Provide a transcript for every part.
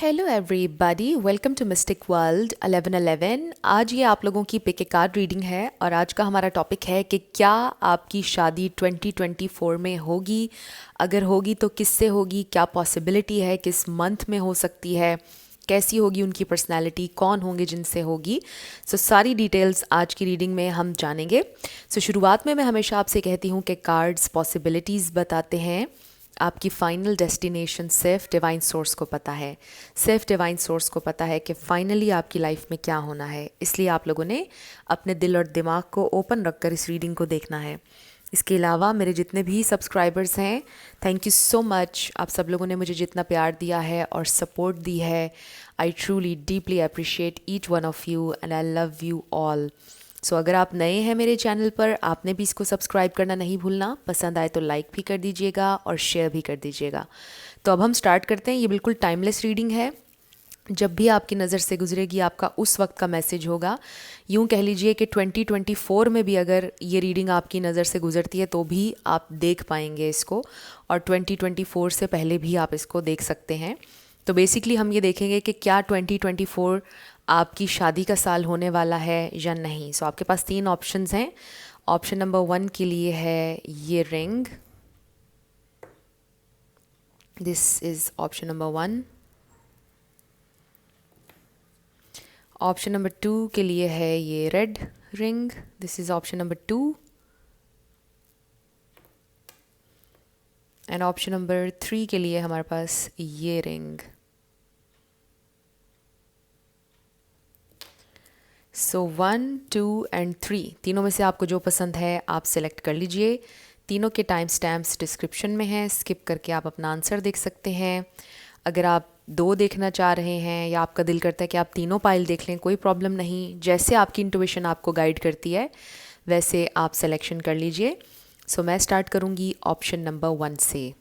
Hello everybody, welcome to Mystic World 1111। आज ये आप लोगों की पिक ए कार्ड रीडिंग है और आज का हमारा टॉपिक है कि क्या आपकी शादी 2024 में होगी, अगर होगी तो किससे होगी, क्या पॉसिबिलिटी है, किस मंथ में हो सकती है, कैसी होगी उनकी पर्सनैलिटी, कौन होंगे जिनसे होगी। सारी डिटेल्स आज की रीडिंग में हम जानेंगे। शुरुआत में मैं हमेशा आपसे कहती हूँ कि कार्ड्स पॉसिबिलिटीज़ बताते हैं, आपकी फाइनल डेस्टिनेशन सिर्फ डिवाइन सोर्स को पता है। सिर्फ डिवाइन सोर्स को पता है कि फाइनली आपकी लाइफ में क्या होना है। इसलिए आप लोगों ने अपने दिल और दिमाग को ओपन रखकर इस रीडिंग को देखना है। इसके अलावा मेरे जितने भी सब्सक्राइबर्स हैं, थैंक यू सो मच। आप सब लोगों ने मुझे जितना प्यार दिया है और सपोर्ट दी है, I truly deeply appreciate each one of you and I love you all. अगर आप नए हैं मेरे चैनल पर, आपने भी इसको सब्सक्राइब करना नहीं भूलना। पसंद आए तो लाइक भी कर दीजिएगा और शेयर भी कर दीजिएगा। तो अब हम स्टार्ट करते हैं। ये बिल्कुल टाइमलेस रीडिंग है। जब भी आपकी नज़र से गुजरेगी आपका उस वक्त का मैसेज होगा। यूँ कह लीजिए कि 2024 में भी अगर ये रीडिंग आपकी नज़र से गुजरती है तो भी आप देख पाएंगे इसको, और 2024 से पहले भी आप इसको देख सकते हैं। तो बेसिकली हम ये देखेंगे कि क्या 2024 आपकी शादी का साल होने वाला है या नहीं। आपके पास 3 ऑप्शंस हैं। ऑप्शन नंबर 1 के लिए है ये ring, this is option number 1। Option number 2 के लिए है ये red ring, this is option number 2। And option number 3 के लिए हमारे पास ये रिंग। 1, 2 एंड 3 तीनों में से आपको जो पसंद है आप सेलेक्ट कर लीजिए। तीनों के टाइम स्टैम्प्स डिस्क्रिप्शन में हैं, स्किप करके आप अपना आंसर देख सकते हैं। अगर आप 2 देखना चाह रहे हैं या आपका दिल करता है कि आप तीनों पाइल देख लें, कोई प्रॉब्लम नहीं। जैसे आपकी इंट्यूशन आपको गाइड करती है वैसे आप सिलेक्शन कर लीजिए। मैं स्टार्ट करूँगी ऑप्शन नंबर 1 से।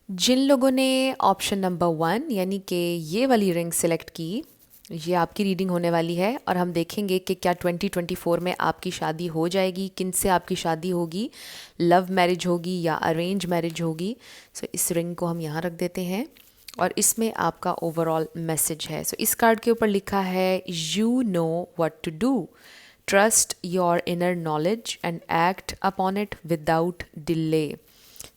जिन लोगों ने ऑप्शन नंबर 1 यानी कि ये वाली रिंग सेलेक्ट की, ये आपकी रीडिंग होने वाली है और हम देखेंगे कि क्या 2024 में आपकी शादी हो जाएगी, किन से आपकी शादी होगी, लव मैरिज होगी या अरेंज मैरिज होगी। इस रिंग को हम यहाँ रख देते हैं और इसमें आपका ओवरऑल मैसेज है। इस कार्ड के ऊपर लिखा है you know what to do, trust your inner knowledge and act upon it without delay.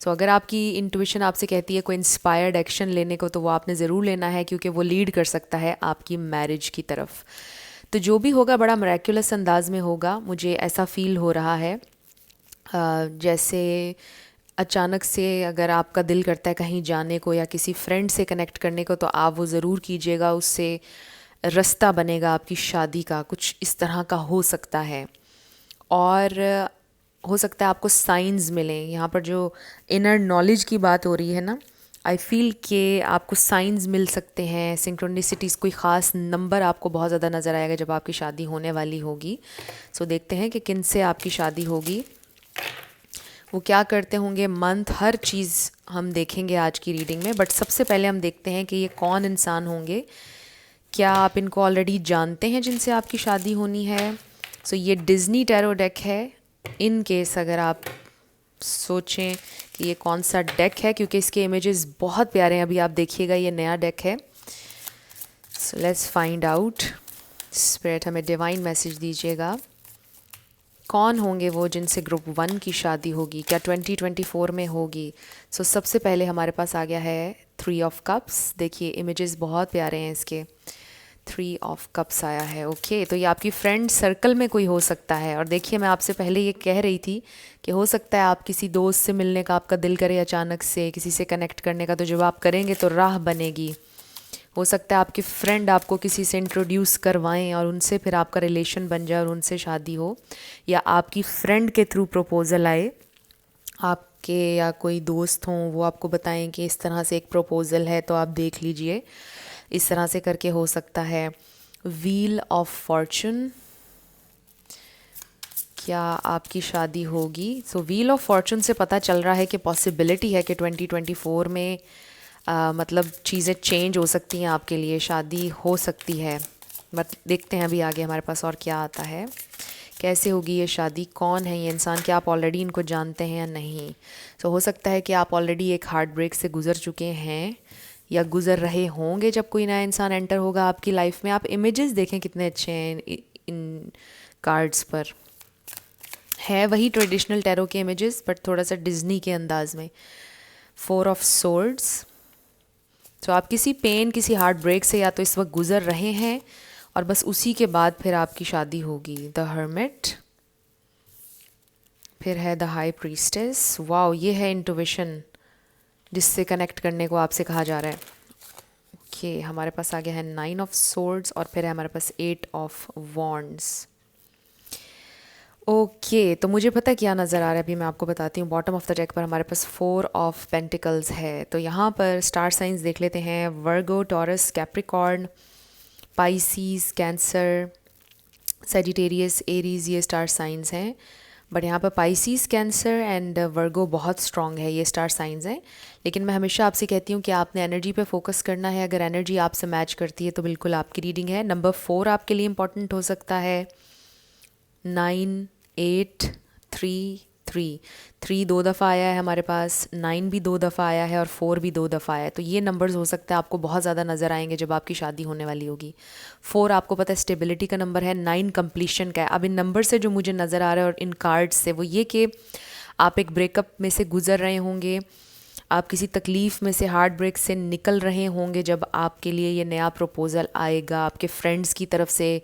अगर आपकी इंट्यूशन आपसे कहती है कोई इंस्पायर्ड एक्शन लेने को, तो वो आपने ज़रूर लेना है, क्योंकि वो लीड कर सकता है आपकी मैरिज की तरफ। तो जो भी होगा बड़ा मिरेक्युलस अंदाज में होगा, मुझे ऐसा फील हो रहा है। जैसे अचानक से अगर आपका दिल करता है कहीं जाने को या किसी फ्रेंड से कनेक्ट करने को, तो आप वो ज़रूर कीजिएगा, उससे रास्ता बनेगा आपकी शादी का। कुछ इस तरह का हो सकता है। और हो सकता है आपको साइंस मिलें। यहाँ पर जो इनर नॉलेज की बात हो रही है ना, आई फील कि आपको साइंस मिल सकते हैं, सिंक्रोनिसिटीज़, कोई ख़ास नंबर आपको बहुत ज़्यादा नज़र आएगा जब आपकी शादी होने वाली होगी। देखते हैं कि किन से आपकी शादी होगी, वो क्या करते होंगे, मंथ, हर चीज़ हम देखेंगे आज की रीडिंग में। बट सबसे पहले हम देखते हैं कि ये कौन इंसान होंगे। क्या आप इनको ऑलरेडी जानते हैं जिनसे आपकी शादी होनी है। ये डिज़नी टैरो डेक है। इन केस अगर आप सोचें कि ये कौन सा डेक है, क्योंकि इसके इमेजेस बहुत प्यारे हैं, अभी आप देखिएगा, ये नया डेक है। Let's find out. स्पिरिट हमें डिवाइन मैसेज दीजिएगा, कौन होंगे वो जिनसे ग्रुप 1 की शादी होगी, क्या 2024 में होगी। सबसे पहले हमारे पास आ गया है 3 ऑफ कप्स। देखिए इमेजेस बहुत प्यारे हैं इसके। 3 ऑफ कप्स आया है। ओके, तो ये आपकी फ्रेंड सर्कल में कोई हो सकता है। और देखिए, मैं आपसे पहले ये कह रही थी कि हो सकता है आप किसी दोस्त से मिलने का आपका दिल करे, अचानक से किसी से कनेक्ट करने का, तो जब आप करेंगे तो राह बनेगी। हो सकता है आपकी फ्रेंड आपको किसी से इंट्रोड्यूस करवाएं और उनसे फिर आपका रिलेशन बन जाए और उनसे शादी हो, या आपकी फ्रेंड के थ्रू प्रपोज़ल आए, आपके या कोई दोस्त हों वो आपको बताएं कि इस तरह से एक प्रपोज़ल है, तो आप देख लीजिए। इस तरह से करके हो सकता है। व्हील ऑफ फॉर्चून, क्या आपकी शादी होगी। व्हील ऑफ फॉर्चून से पता चल रहा है कि पॉसिबिलिटी है कि 2024 में मतलब चीज़ें चेंज हो सकती हैं आपके लिए, शादी हो सकती है। बट देखते हैं अभी आगे हमारे पास और क्या आता है। कैसे होगी ये शादी, कौन है ये इंसान, क्या आप ऑलरेडी इनको जानते हैं या नहीं। हो सकता है कि आप ऑलरेडी एक हार्ट ब्रेक से गुज़र चुके हैं, या गुज़र रहे होंगे जब कोई नया इंसान एंटर होगा आपकी लाइफ में। आप इमेजेस देखें कितने अच्छे हैं इन कार्ड्स पर। है वही ट्रेडिशनल टैरो के इमेजेस बट थोड़ा सा डिज्नी के अंदाज में। 4 ऑफ सोर्ड्स। तो आप किसी पेन, किसी हार्ट ब्रेक से या तो इस वक्त गुज़र रहे हैं और बस उसी के बाद फिर आपकी शादी होगी। The hermit. फिर है द हाई प्रीस्टेस। वाओ, ये है इंट्यूशन जिससे कनेक्ट करने को आपसे कहा जा रहा है। ओके, हमारे पास आ गया है 9 ऑफ सोर्ड्स और फिर है हमारे पास 8 ऑफ वॉन्ड्स। ओके, तो मुझे पता क्या नज़र आ रहा है, अभी मैं आपको बताती हूँ। बॉटम ऑफ द डेक पर हमारे पास 4 ऑफ पेंटिकल्स है। तो यहाँ पर स्टार साइंस देख लेते हैं। Virgo, Taurus, Capricorn, Pisces, Cancer, Sagittarius, Aries, ये स्टार साइंस हैं। बट यहाँ पर पाइसीज, कैंसर एंड वर्गो बहुत स्ट्रॉन्ग है, ये स्टार साइंस हैं। लेकिन मैं हमेशा आपसे कहती हूँ कि आपने एनर्जी पे फोकस करना है। अगर एनर्जी आपसे मैच करती है तो बिल्कुल आपकी रीडिंग है। नंबर 4 आपके लिए इंपॉर्टेंट हो सकता है। 9, 8, 3, 3, 3 2 दफ़ा आया है हमारे पास, 9 भी 2 दफ़ा आया है और 4 भी 2 दफ़ा आया है। तो ये नंबर्स हो सकता है आपको बहुत ज़्यादा नज़र आएंगे जब आपकी शादी होने वाली होगी। 4 आपको पता है स्टेबिलिटी का नंबर है, 9 कंप्लीशन का है। अब इन नंबर से जो मुझे नज़र आ रहा है और इन कार्ड्स से वो ये कि आप एक ब्रेकअप में से गुज़र रहे होंगे, आप किसी तकलीफ़ में से, हार्ट ब्रेक से निकल रहे होंगे जब आपके लिए ये नया प्रपोज़ल आएगा आपके फ्रेंड्स की तरफ से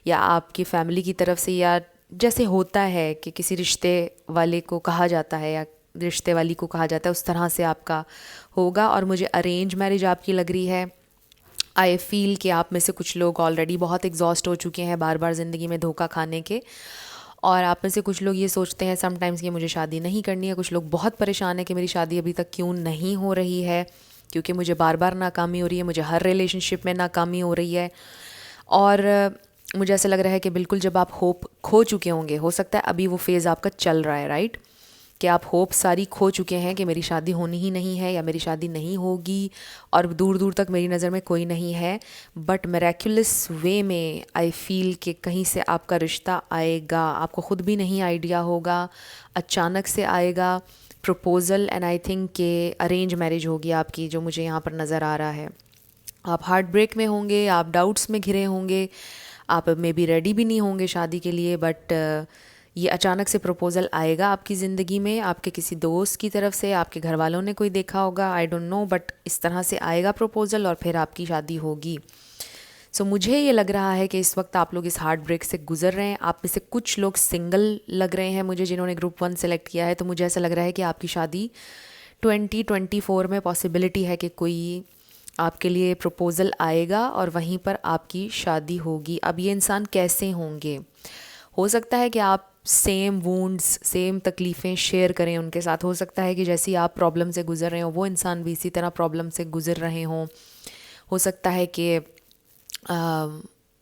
या आपकी फैमिली की तरफ से, या जैसे होता है कि किसी रिश्ते वाले को कहा जाता है या रिश्ते वाली को कहा जाता है, उस तरह से आपका होगा। और मुझे अरेंज मैरिज आपकी लग रही है। आई फील कि आप में से कुछ लोग ऑलरेडी बहुत एग्जॉस्ट हो चुके हैं बार बार ज़िंदगी में धोखा खाने के, और आप में से कुछ लोग ये सोचते हैं समटाइम्स कि मुझे शादी नहीं करनी है। कुछ लोग बहुत परेशान हैं कि मेरी शादी अभी तक क्यों नहीं हो रही है, क्योंकि मुझे बार बार नाकामी हो रही है, मुझे हर रिलेशनशिप में नाकामी हो रही है। और मुझे ऐसा लग रहा है कि बिल्कुल जब आप होप खो चुके होंगे, हो सकता है अभी वो फेज़ आपका चल रहा है, राइट, कि आप होप सारी खो चुके हैं कि मेरी शादी होनी ही नहीं है या मेरी शादी नहीं होगी और दूर दूर तक मेरी नज़र में कोई नहीं है। बट मेरेक्युलस वे में आई फील कि कहीं से आपका रिश्ता आएगा, आपको ख़ुद भी नहीं आइडिया होगा, अचानक से आएगा प्रपोज़ल। एंड आई थिंक कि अरेंज मैरिज होगी आपकी, जो मुझे यहाँ पर नज़र आ रहा है। आप हार्ट ब्रेक में होंगे, आप डाउट्स में घिरे होंगे, आप मे बी रेडी भी नहीं होंगे शादी के लिए, बट ये अचानक से प्रपोज़ल आएगा आपकी ज़िंदगी में, आपके किसी दोस्त की तरफ से, आपके घर वालों ने कोई देखा होगा, आई डोंट नो, बट इस तरह से आएगा प्रपोज़ल और फिर आपकी शादी होगी। सो मुझे ये लग रहा है कि इस वक्त आप लोग इस हार्ट ब्रेक से गुजर रहे हैं। आप में से कुछ लोग सिंगल लग रहे हैं मुझे, जिन्होंने ग्रुप 1 सेलेक्ट किया है। तो मुझे ऐसा लग रहा है कि आपकी शादी 2024 में पॉसिबिलिटी है कि कोई आपके लिए प्रपोज़ल आएगा और वहीं पर आपकी शादी होगी। अब ये इंसान कैसे होंगे? हो सकता है कि आप सेम वूंड्स, सेम तकलीफ़ें शेयर करें उनके साथ। हो सकता है कि जैसी आप प्रॉब्लम से गुज़र रहे हो वो इंसान भी इसी तरह प्रॉब्लम से गुज़र रहे हों। हो सकता है कि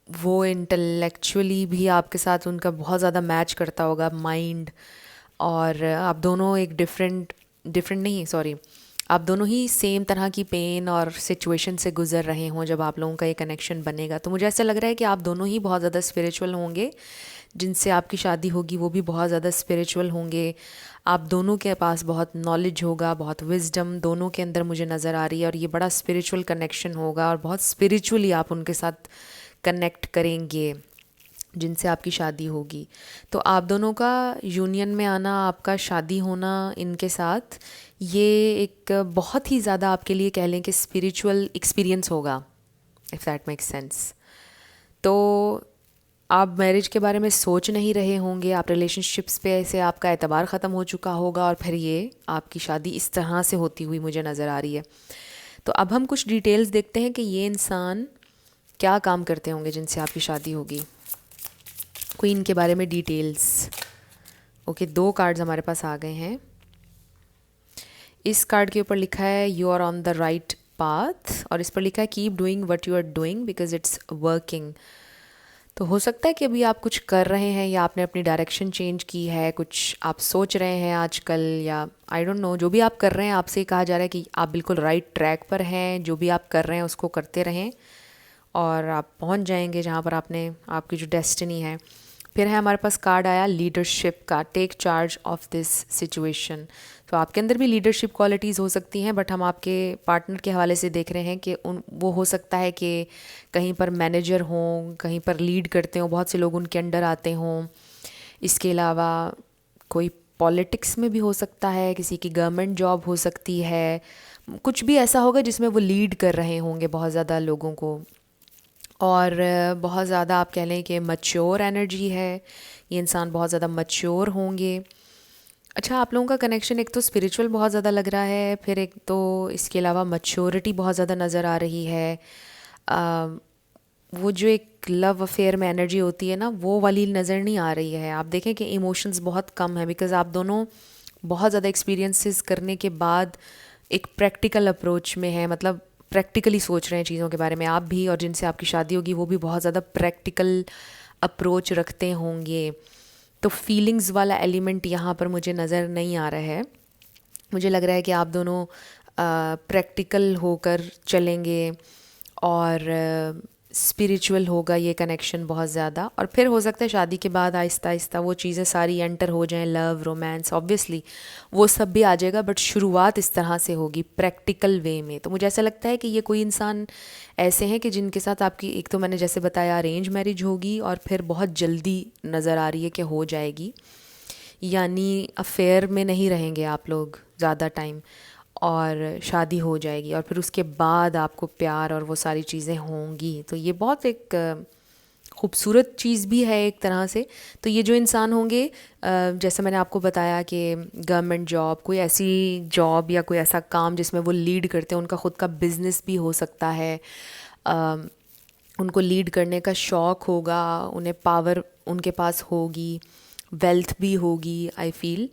वो इंटेलेक्चुअली भी आपके साथ उनका बहुत ज़्यादा मैच करता होगा माइंड, और आप दोनों एक डिफरेंट नहीं, सॉरी, आप दोनों ही सेम तरह की पेन और सिचुएशन से गुज़र रहे हों जब आप लोगों का ये कनेक्शन बनेगा। तो मुझे ऐसा लग रहा है कि आप दोनों ही बहुत ज़्यादा स्पिरिचुअल होंगे, जिनसे आपकी शादी होगी वो भी बहुत ज़्यादा स्पिरिचुअल होंगे। आप दोनों के पास बहुत नॉलेज होगा, बहुत विजडम दोनों के अंदर मुझे नज़र आ रही है, और ये बड़ा स्पिरिचुअल कनेक्शन होगा और बहुत स्पिरिचुअली आप उनके साथ कनेक्ट करेंगे जिनसे आपकी शादी होगी। तो आप दोनों का यूनियन में आना, आपका शादी होना इनके साथ, ये एक बहुत ही ज़्यादा आपके लिए कह लें कि स्पिरिचुअल एक्सपीरियंस होगा, इफ़ दैट मेक्स सेंस। तो आप मैरिज के बारे में सोच नहीं रहे होंगे, आप रिलेशनशिप्स पे ऐसे आपका एतबार ख़त्म हो चुका होगा और फिर ये आपकी शादी इस तरह से होती हुई मुझे नज़र आ रही है। तो अब हम कुछ डिटेल्स देखते हैं कि ये इंसान क्या काम करते होंगे जिनसे आपकी शादी होगी। क्वीन के बारे में डिटेल्स। ओके, 2 कार्ड्स हमारे पास आ गए हैं। इस कार्ड के ऊपर लिखा है you are on the right path, और इस पर लिखा है keep doing what you are doing because it's working. तो हो सकता है कि अभी आप कुछ कर रहे हैं या आपने अपनी डायरेक्शन चेंज की है, कुछ आप सोच रहे हैं आजकल, या आई डोंट नो, जो भी आप कर रहे हैं आपसे कहा जा रहा है कि आप बिल्कुल राइट ट्रैक पर हैं। जो भी आप कर रहे हैं उसको करते रहें और आप पहुंच जाएंगे जहां पर आपकी जो डेस्टिनी है फिर है हमारे पास कार्ड आया लीडरशिप का, take charge of this situation. तो आपके अंदर भी लीडरशिप क्वालिटीज़ हो सकती हैं, बट हम आपके पार्टनर के हवाले से देख रहे हैं कि वो हो सकता है कि कहीं पर मैनेजर हों, कहीं पर लीड करते हों, बहुत से लोग उनके अंडर आते हों। इसके अलावा कोई पॉलिटिक्स में भी हो सकता है, किसी की गवर्नमेंट जॉब हो सकती है, कुछ भी ऐसा होगा जिसमें वो लीड कर रहे होंगे बहुत ज़्यादा लोगों को। और बहुत ज़्यादा आप कह लें कि मैच्योर एनर्जी है, ये इंसान बहुत ज़्यादा मैच्योर होंगे। अच्छा, आप लोगों का कनेक्शन एक तो स्पिरिचुअल बहुत ज़्यादा लग रहा है, फिर एक तो इसके अलावा मैच्योरिटी बहुत ज़्यादा नज़र आ रही है। आ, वो जो एक लव अफेयर में एनर्जी होती है ना, वो वाली नज़र नहीं आ रही है। आप देखें कि इमोशंस बहुत कम है, बिकॉज़ आप दोनों बहुत ज़्यादा एक्सपीरियंसेस करने के बाद एक प्रैक्टिकल अप्रोच में है, मतलब प्रैक्टिकली सोच रहे हैं चीज़ों के बारे में। आप भी और जिनसे आपकी शादी होगी वो भी बहुत ज़्यादा प्रैक्टिकल अप्रोच रखते होंगे। तो फीलिंग्स वाला एलिमेंट यहाँ पर मुझे नज़र नहीं आ रहा है। मुझे लग रहा है कि आप दोनों प्रैक्टिकल होकर चलेंगे और स्पिरिचुअल होगा ये कनेक्शन बहुत ज़्यादा। और फिर हो सकता है शादी के बाद आहिस्ता आहिस्ता वो चीज़ें सारी एंटर हो जाएं, लव, रोमांस, ऑब्वियसली वो सब भी आ जाएगा, बट शुरुआत इस तरह से होगी प्रैक्टिकल वे में। तो मुझे ऐसा लगता है कि ये कोई इंसान ऐसे हैं कि जिनके साथ आपकी, एक तो मैंने जैसे बताया, अरेंज मैरिज होगी और फिर बहुत जल्दी नज़र आ रही है कि हो जाएगी, यानी अफेयर में नहीं रहेंगे आप लोग ज़्यादा टाइम और शादी हो जाएगी और फिर उसके बाद आपको प्यार और वो सारी चीज़ें होंगी। तो ये बहुत एक खूबसूरत चीज़ भी है एक तरह से। तो ये जो इंसान होंगे, जैसे मैंने आपको बताया कि गवर्नमेंट जॉब, कोई ऐसी जॉब या कोई ऐसा काम जिसमें वो लीड करते हैं, उनका ख़ुद का बिज़नेस भी हो सकता है, उनको लीड करने का शौक़ होगा, उन्हें पावर उनके पास होगी, वेल्थ भी होगी, I feel.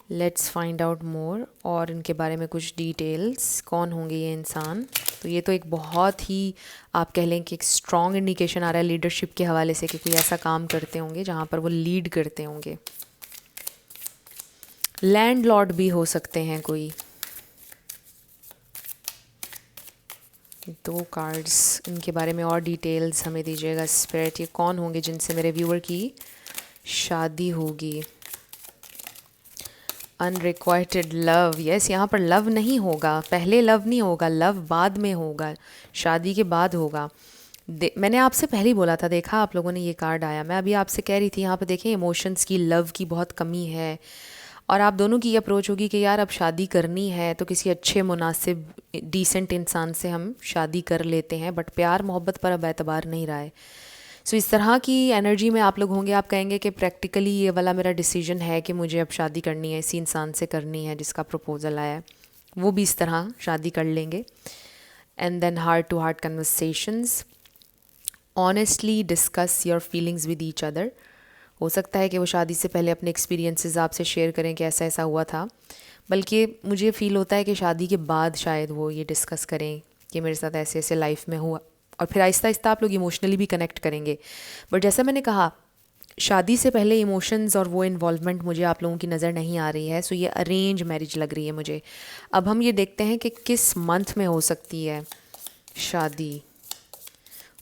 Let's find out मोर, और इनके बारे में कुछ डिटेल्स, कौन होंगे ये इंसान। तो ये तो एक बहुत ही, आप कह लें कि एक स्ट्रॉन्ग इंडिकेशन आ रहा है लीडरशिप के हवाले से कि कोई ऐसा काम करते होंगे जहाँ पर वो लीड करते होंगे। लैंडलॉर्ड भी हो सकते हैं कोई। दो कार्ड्स, इनके बारे में और डिटेल्स हमें दीजिएगा स्पिरिट। ये कौन होंगे जिनसे मेरे व्यूअर की शादी होगी। अनरिक्वाइटेड लव, यस, यहाँ पर लव नहीं होगा, पहले लव नहीं होगा, लव बाद में होगा, शादी के बाद होगा। मैंने आपसे पहले ही बोला था, देखा आप लोगों ने, ये कार्ड आया। मैं अभी आपसे कह रही थी यहाँ पर देखें इमोशंस की, लव की बहुत कमी है, और आप दोनों की ये अप्रोच होगी कि यार अब शादी करनी है तो किसी अच्छे मुनासिब डिसेंट इंसान से हम शादी कर लेते हैं, बट प्यार मोहब्बत पर अब एतबार नहीं रहा है। सो इस तरह की एनर्जी में आप लोग होंगे। आप कहेंगे कि प्रैक्टिकली ये वाला मेरा डिसीजन है कि मुझे अब शादी करनी है, इसी इंसान से करनी है जिसका प्रपोज़ल आया है। वो भी इस तरह शादी कर लेंगे। And then heart to heart conversations, honestly discuss your feelings with each other. हो सकता है कि वो शादी से पहले अपने एक्सपीरियंसेस आपसे शेयर करें कि ऐसा ऐसा हुआ था, बल्कि मुझे फ़ील होता है कि शादी के बाद शायद वो ये डिस्कस करें कि मेरे साथ ऐसे ऐसे लाइफ में हुआ, और फिर आहिस्ता आहिस्ता आप लोग इमोशनली भी कनेक्ट करेंगे। बट जैसा मैंने कहा, शादी से पहले इमोशंस और वो इन्वॉल्वमेंट मुझे आप लोगों की नज़र नहीं आ रही है। सो ये अरेंज मैरिज लग रही है मुझे। अब हम ये देखते हैं कि किस मंथ में हो सकती है शादी।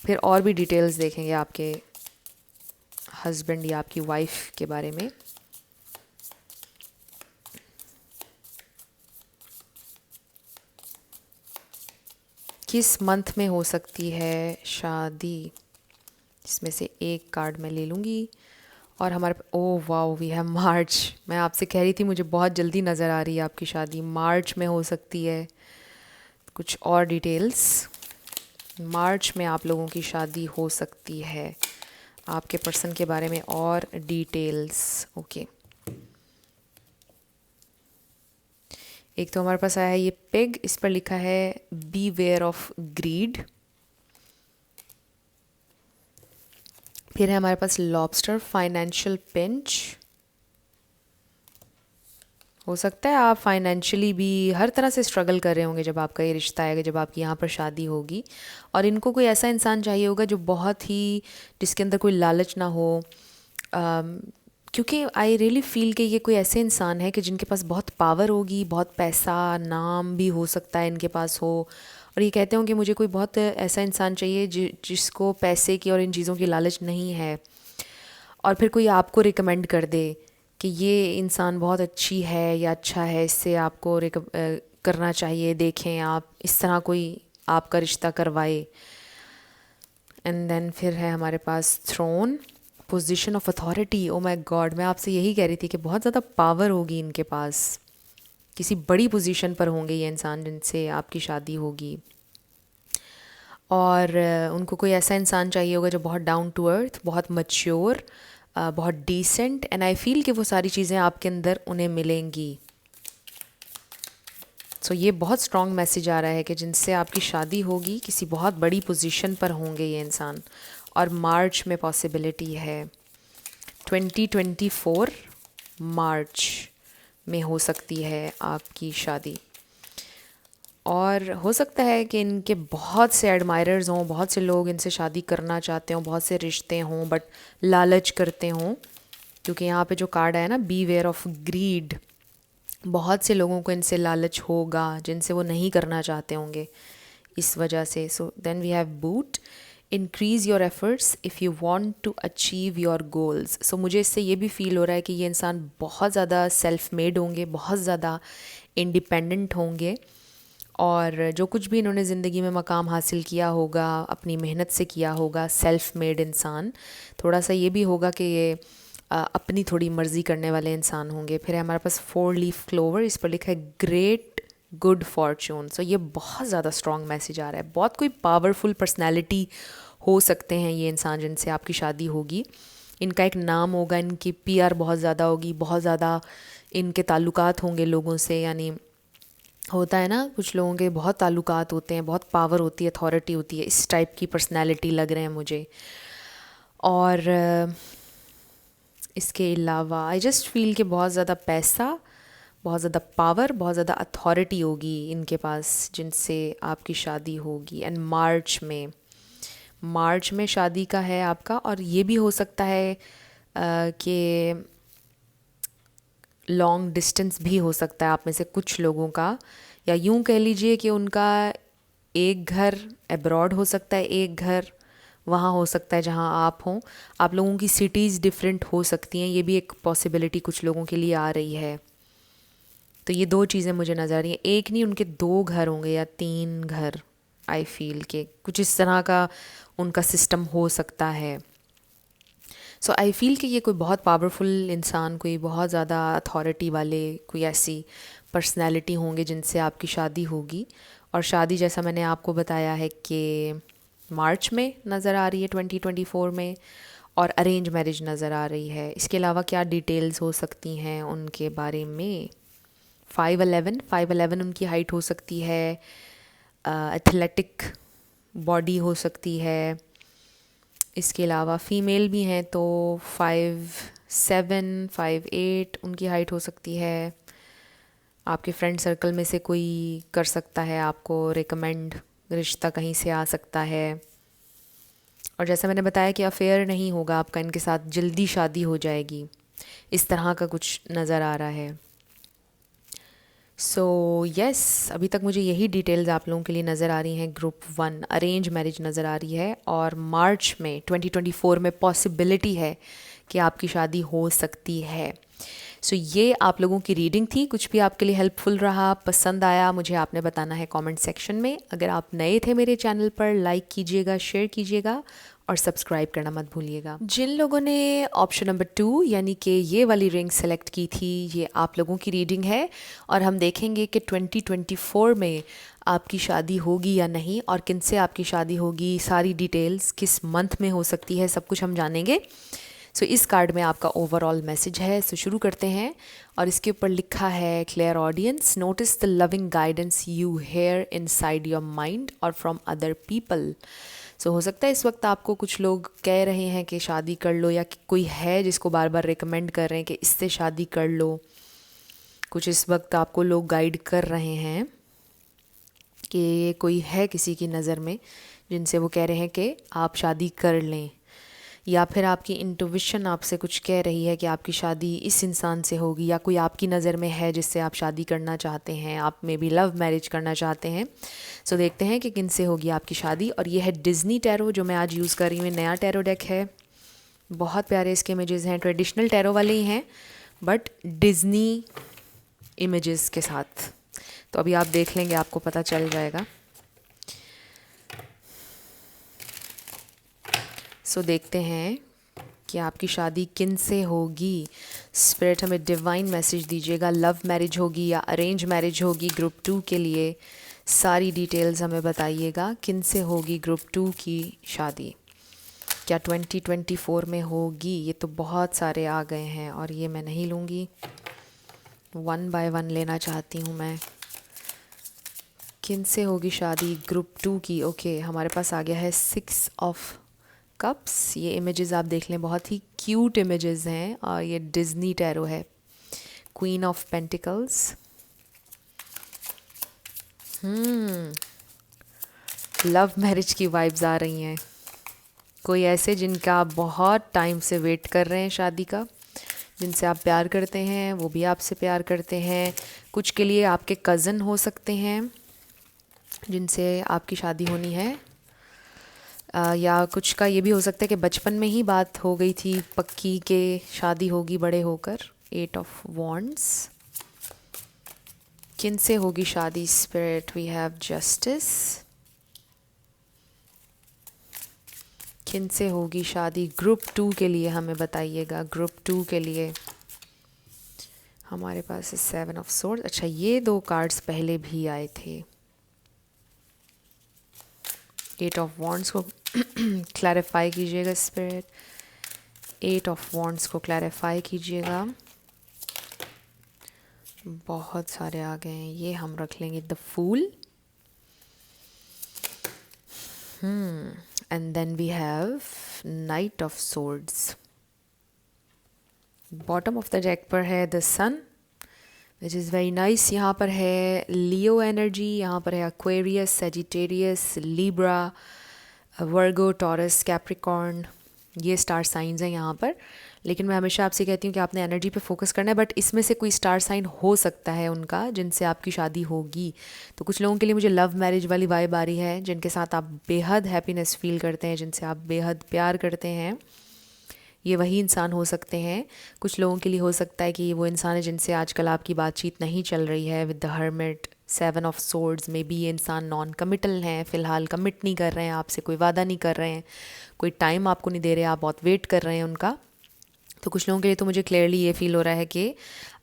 फिर और भी डिटेल्स देखेंगे आपके हस्बैंड या आपकी वाइफ के बारे में। किस मंथ में हो सकती है शादी, इसमें से एक कार्ड मैं ले लूँगी। और हमारे, ओह वाओ, वी हैव मार्च। मैं आपसे कह रही थी मुझे बहुत जल्दी नज़र आ रही है आपकी शादी, मार्च में हो सकती है। कुछ और डिटेल्स, मार्च में आप लोगों की शादी हो सकती है। आपके पर्सन के बारे में और डिटेल्स, ओके। एक तो हमारे पास आया है ये पिग, इस पर लिखा है बी वेयर ऑफ ग्रीड। फिर है हमारे पास लॉबस्टर, फाइनेंशियल पिंच। हो सकता है आप फाइनेंशियली भी हर तरह से स्ट्रगल कर रहे होंगे जब आपका ये रिश्ता आएगा, जब आपकी यहाँ पर शादी होगी। और इनको कोई ऐसा इंसान चाहिए होगा जो बहुत ही, जिसके अंदर कोई लालच ना हो, क्योंकि आई रियली फील कि ये कोई ऐसे इंसान है कि जिनके पास बहुत पावर होगी, बहुत पैसा, नाम भी हो सकता है इनके पास हो। और ये कहते हों कि मुझे कोई बहुत ऐसा इंसान चाहिए जिसको पैसे की और इन चीज़ों की लालच नहीं है। और फिर कोई आपको रिकमेंड कर दे कि ये इंसान बहुत अच्छी है या अच्छा है, इससे आपको करना चाहिए, देखें आप, इस तरह कोई आपका रिश्ता करवाए। एंड देन फिर है हमारे पास throne, position of authority. Oh my God, मैं आपसे यही कह रही थी कि बहुत ज़्यादा पावर होगी इनके पास, किसी बड़ी पोजीशन पर होंगे ये इंसान जिनसे आपकी शादी होगी। और उनको कोई ऐसा इंसान चाहिए होगा जो बहुत डाउन टू अर्थ, बहुत मच्योर, बहुत डिसेंट, एंड आई फील कि वो सारी चीज़ें आपके अंदर उन्हें मिलेंगी। सो ये बहुत स्ट्रॉन्ग मैसेज आ रहा है कि जिनसे आपकी शादी होगी किसी बहुत बड़ी पोजीशन पर होंगे ये इंसान, और मार्च में पॉसिबिलिटी है। 2024 मार्च में हो सकती है आपकी शादी। और हो सकता है कि इनके बहुत से एडमायरर्स हों, बहुत से लोग इनसे शादी करना चाहते हों, बहुत से रिश्ते हों, बट लालच करते हों, क्योंकि यहाँ पे जो कार्ड है ना, बी वेयर ऑफ ग्रीड, बहुत से लोगों को इनसे लालच होगा जिनसे वो नहीं करना चाहते होंगे इस वजह से। So then we have boot, increase your efforts if you want to achieve your goals. So मुझे इससे ये भी फील हो रहा है कि ये इंसान बहुत ज़्यादा सेल्फ मेड होंगे, बहुत ज़्यादा इंडिपेंडेंट होंगे, और जो कुछ भी इन्होंने ज़िंदगी में मकाम हासिल किया होगा अपनी मेहनत से किया होगा, सेल्फ मेड इंसान। थोड़ा सा ये भी होगा कि ये अपनी थोड़ी मर्ज़ी करने वाले इंसान होंगे। फिर है हमारे पास 4 लीफ क्लोवर, इस पर लिखा है ग्रेट गुड फॉर्चून। सो ये बहुत ज़्यादा स्ट्रॉन्ग मैसेज आ रहा है। बहुत कोई पावरफुल पर्सनैलिटी हो सकते हैं ये इंसान जिनसे आपकी शादी होगी। इनका एक नाम होगा, इनकी PR बहुत ज़्यादा होगी, बहुत ज़्यादा इनके ताल्लुकात होंगे लोगों से, यानी होता है ना कुछ लोगों के बहुत ताल्लुकात होते हैं, बहुत पावर होती है, अथॉरिटी होती है, इस टाइप की पर्सनैलिटी लग रहे हैं मुझे। और इसके अलावा आई जस्ट फील कि बहुत ज़्यादा पैसा, बहुत ज़्यादा पावर, बहुत ज़्यादा अथॉरिटी होगी इनके पास जिनसे आपकी शादी होगी। एंड मार्च में शादी का है आपका। और ये भी हो सकता है कि लॉन्ग डिस्टेंस भी हो सकता है आप में से कुछ लोगों का, या यूं कह लीजिए कि उनका एक घर अब्रॉड हो सकता है, एक घर वहाँ हो सकता है जहाँ आप हों। आप लोगों की सिटीज़ डिफरेंट हो सकती हैं, ये भी एक पॉसिबिलिटी कुछ लोगों के लिए आ रही है। तो ये 2 चीज़ें मुझे नज़र आ रही हैं, एक नहीं उनके 2 घर होंगे या 3 घर। आई फील के कुछ इस तरह का उनका सिस्टम हो सकता है। सो आई फील कि ये कोई बहुत पावरफुल इंसान, कोई बहुत ज़्यादा अथॉरिटी वाले, कोई ऐसी पर्सनैलिटी होंगे जिनसे आपकी शादी होगी। और शादी जैसा मैंने आपको बताया है कि मार्च में नज़र आ रही है 2024 में, और अरेंज मैरिज नज़र आ रही है। इसके अलावा क्या डिटेल्स हो सकती हैं उनके बारे में? 5'11" उनकी हाइट हो सकती है, एथलेटिक बॉडी हो सकती है। इसके अलावा फ़ीमेल भी हैं तो 5'7", 5'8" उनकी हाइट हो सकती है। आपके फ्रेंड सर्कल में से कोई कर सकता है आपको रिकमेंड, रिश्ता कहीं से आ सकता है। और जैसा मैंने बताया कि अफेयर नहीं होगा आपका इनके साथ, जल्दी शादी हो जाएगी, इस तरह का कुछ नज़र आ रहा है। सो यस, अभी तक मुझे यही डिटेल्स आप लोगों के लिए नज़र आ रही हैं। ग्रुप 1 अरेंज मैरिज नज़र आ रही है, और मार्च में 2024 में पॉसिबिलिटी है कि आपकी शादी हो सकती है। सो ये आप लोगों की रीडिंग थी। कुछ भी आपके लिए हेल्पफुल रहा, पसंद आया, मुझे आपने बताना है कमेंट सेक्शन में। अगर आप नए थे मेरे चैनल पर, लाइक कीजिएगा, शेयर कीजिएगा, और सब्सक्राइब करना मत भूलिएगा। जिन लोगों ने ऑप्शन नंबर 2 यानी कि ये वाली रिंग सेलेक्ट की थी, ये आप लोगों की रीडिंग है, और हम देखेंगे कि 2024 में आपकी शादी होगी या नहीं, और किन से आपकी शादी होगी, सारी डिटेल्स, किस मंथ में हो सकती है, सब कुछ हम जानेंगे। सो इस कार्ड में आपका ओवरऑल मैसेज है। सो शुरू करते हैं, और इसके ऊपर लिखा है clear audience, notice the loving guidance you hear inside your mind और फ्रॉम अदर पीपल। सो हो सकता है इस वक्त आपको कुछ लोग कह रहे हैं कि शादी कर लो, या कि कोई है जिसको बार बार रिकमेंड कर रहे हैं कि इससे शादी कर लो। कुछ इस वक्त आपको लोग गाइड कर रहे हैं कि ये कोई है किसी की नज़र में जिनसे वो कह रहे हैं कि आप शादी कर लें, या फिर आपकी इंट्यूशन आपसे कुछ कह रही है कि आपकी शादी इस इंसान से होगी, या कोई आपकी नज़र में है जिससे आप शादी करना चाहते हैं, आप में भी लव मैरिज करना चाहते हैं। सो देखते हैं कि किन से होगी आपकी शादी। और ये है डिज़नी टैरो जो मैं आज यूज़ कर रही हूँ, नया टैरो डेक है, बहुत प्यारे इसके इमेजेस हैं, ट्रेडिशनल टैरो वाले ही हैं बट डिज्नी इमेजेस के साथ। तो अभी आप देख लेंगे, आपको पता चल जाएगा। सो देखते हैं कि आपकी शादी किन से होगी। स्पिरिट हमें डिवाइन मैसेज दीजिएगा। लव मैरिज होगी या अरेंज मैरिज होगी ग्रुप 2 के लिए, सारी डिटेल्स हमें बताइएगा। किन से होगी ग्रुप 2 की शादी, क्या 2024 में होगी? ये तो बहुत सारे आ गए हैं और ये मैं नहीं लूँगी, 1 बाय 1 लेना चाहती हूँ मैं। किन से होगी शादी ग्रुप 2 की? ओके, हमारे पास आ गया है 6 ऑफ कप्स। ये इमेजेस आप देख लें, बहुत ही क्यूट इमेजेस हैं और ये डिज्नी टैरो है। Queen of pentacles, love marriage की वाइब्स आ रही हैं। कोई ऐसे जिनका आप बहुत टाइम से वेट कर रहे हैं शादी का, जिनसे आप प्यार करते हैं, वो भी आपसे प्यार करते हैं। कुछ के लिए आपके कज़न हो सकते हैं जिनसे आपकी शादी होनी है, या कुछ का ये भी हो सकता है कि बचपन में ही बात हो गई थी पक्की के शादी होगी बड़े होकर। 8 ऑफ वॉन्ड्स, किन से होगी शादी स्पिरिट? We have justice. किन से होगी शादी ग्रुप 2 के लिए, हमें बताइएगा। ग्रुप 2 के लिए हमारे पास है 7 ऑफ सोर्ड्स। अच्छा, ये 2 कार्ड्स पहले भी आए थे। 8 ऑफ वॉन्ड्स को क्लैरिफाई कीजिएगा स्पिरिट। 8 ऑफ वॉन्ड्स को क्लैरिफाई कीजिएगा। बहुत सारे आ गए हैं, ये हम रख लेंगे। The fool, and then we have knight of swords. Bottom of the deck पर है the sun, which is very nice. यहाँ पर है लियो एनर्जी, यहाँ पर है Aquarius, Sagittarius, Libra, Virgo, Taurus, Capricorn, ये स्टार साइंस हैं यहाँ पर। लेकिन मैं हमेशा आपसे कहती हूँ कि आपने एनर्जी पे फोकस करना है, बट इसमें से कोई स्टार साइन हो सकता है उनका जिनसे आपकी शादी होगी। तो कुछ लोगों के लिए मुझे लव मैरिज वाली वाइब आ रही है, जिनके साथ आप बेहद हैप्पीनेस फील करते हैं, जिनसे आप बेहद प्यार करते हैं। ये वही इंसान हो सकते हैं। कुछ लोगों के लिए हो सकता है कि ये वो इंसान है जिनसे आजकल आपकी बातचीत नहीं चल रही है। With the hermit, 7 of swords में भी ये इंसान नॉन कमिटल हैं, फ़िलहाल कमिट नहीं कर रहे हैं आपसे, कोई वादा नहीं कर रहे हैं, कोई टाइम आपको नहीं दे रहे, आप बहुत वेट कर रहे हैं उनका। तो कुछ लोगों के लिए तो मुझे क्लियरली ये फील हो रहा है कि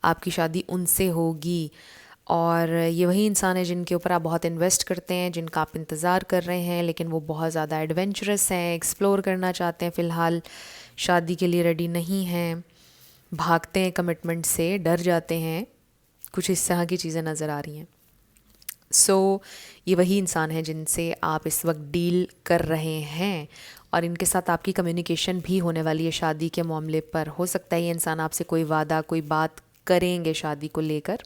आपकी शादी उनसे होगी। और ये वही इंसान है जिनके ऊपर आप बहुत इन्वेस्ट करते हैं, जिनका आप इंतज़ार कर रहे हैं, लेकिन वो बहुत ज़्यादा एडवेंचरस हैं, एक्सप्लोर करना चाहते हैं, फ़िलहाल शादी के लिए रेडी नहीं हैं, भागते हैं कमिटमेंट से, डर जाते हैं। कुछ इस तरह की चीज़ें नज़र आ रही हैं। ये वही इंसान है जिनसे आप इस वक्त डील कर रहे हैं और इनके साथ आपकी कम्युनिकेशन भी होने वाली है शादी के मामले पर। हो सकता है ये इंसान आपसे कोई वादा, कोई बात करेंगे शादी को लेकर